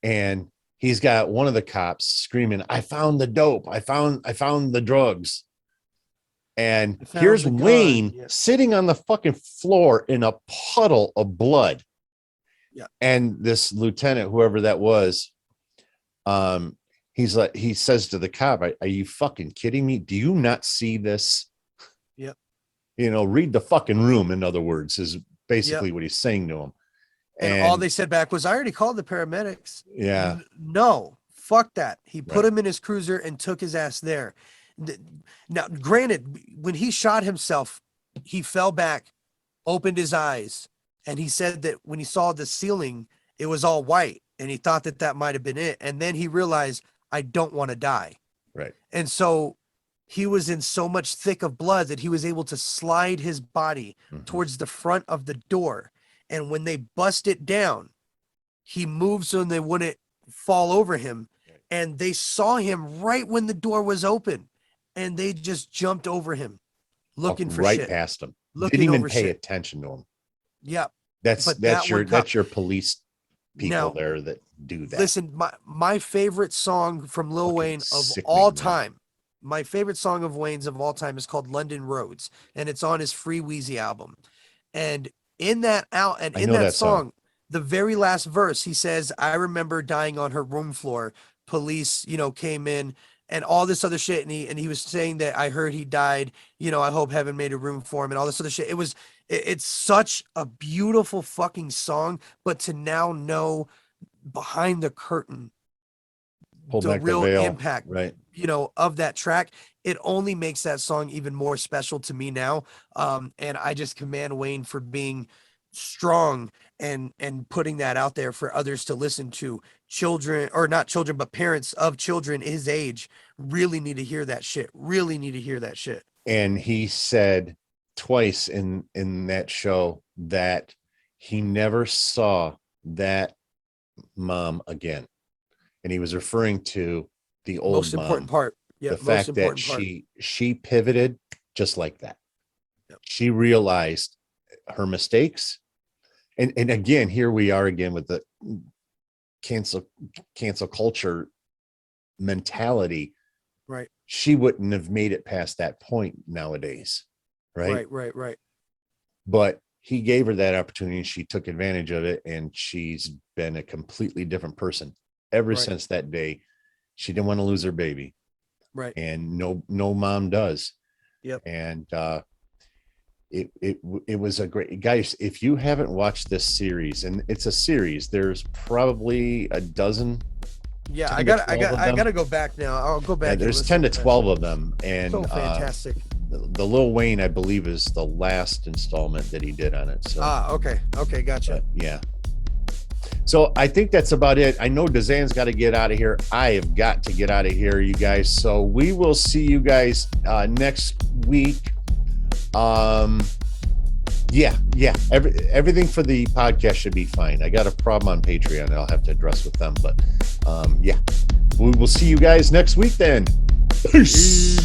and he's got one of the cops screaming, "I found the dope. I found the drugs." And here's Wayne sitting on the fucking floor in a puddle of blood. Yeah. And this lieutenant, whoever that was, he's like, he says to the cop, "Are you fucking kidding me? Do you not see this?" Yep. You know, read the fucking room, in other words, is basically what he's saying to him. And all they said back was, "I already called the paramedics." Yeah. No, fuck that. He put him in his cruiser and took his ass there. Now, granted, when he shot himself, he fell back, opened his eyes, and he said that when he saw the ceiling, it was all white, and he thought that that might have been it. And then he realized, I don't want to die. Right. And so he was in so much thick of blood that he was able to slide his body towards the front of the door. And when they bust it down, he moved so they wouldn't fall over him. And they saw him right when the door was open. And they just jumped over him, looking for right shit. Past him. Looking Didn't even over pay shit. attention to him. Yeah. That's your police people now, there that do that. Listen, my favorite song from Lil Wayne of all time, my favorite song of Wayne's of all time is called London Roads, and it's on his Free Wheezy album. And in that song, the very last verse, he says, "I remember dying on her room floor. Police, you know, came in and all this other shit." And he was saying that, "I heard he died. You know, I hope heaven made a room for him," and all this other shit. It's such a beautiful fucking song, but to now know behind the curtain, the real impact, right, you know, of that track, it only makes that song even more special to me now. And I just commend Wayne for being strong and putting that out there for others to listen to. Children, or not children, but parents of children his age really need to hear that shit. And he said twice in that show that he never saw that mom again. And he was referring to the old most mom, important part. Yeah, the fact that she pivoted just like that. Yep. She realized her mistakes. And again, here we are again with the cancel culture mentality. Right. She wouldn't have made it past that point nowadays. Right. But he gave her that opportunity and she took advantage of it. And she's been a completely different person ever since that day. She didn't want to lose her baby. Right. And no mom does. Yep. And it was a great, guys, if you haven't watched this series, and it's a series, there's probably a dozen. Yeah, I gotta go back now. I'll go back. Yeah, there's 10 to 12 of them, and so fantastic. The Lil Wayne, I believe, is the last installment that he did on it. So okay, gotcha. Yeah. So I think that's about it. I know DZAN's got to get out of here. I have got to get out of here, you guys. So we will see you guys next week. Everything for the podcast should be fine. I got a problem on Patreon I'll have to address with them, but we will see you guys next week then. Peace.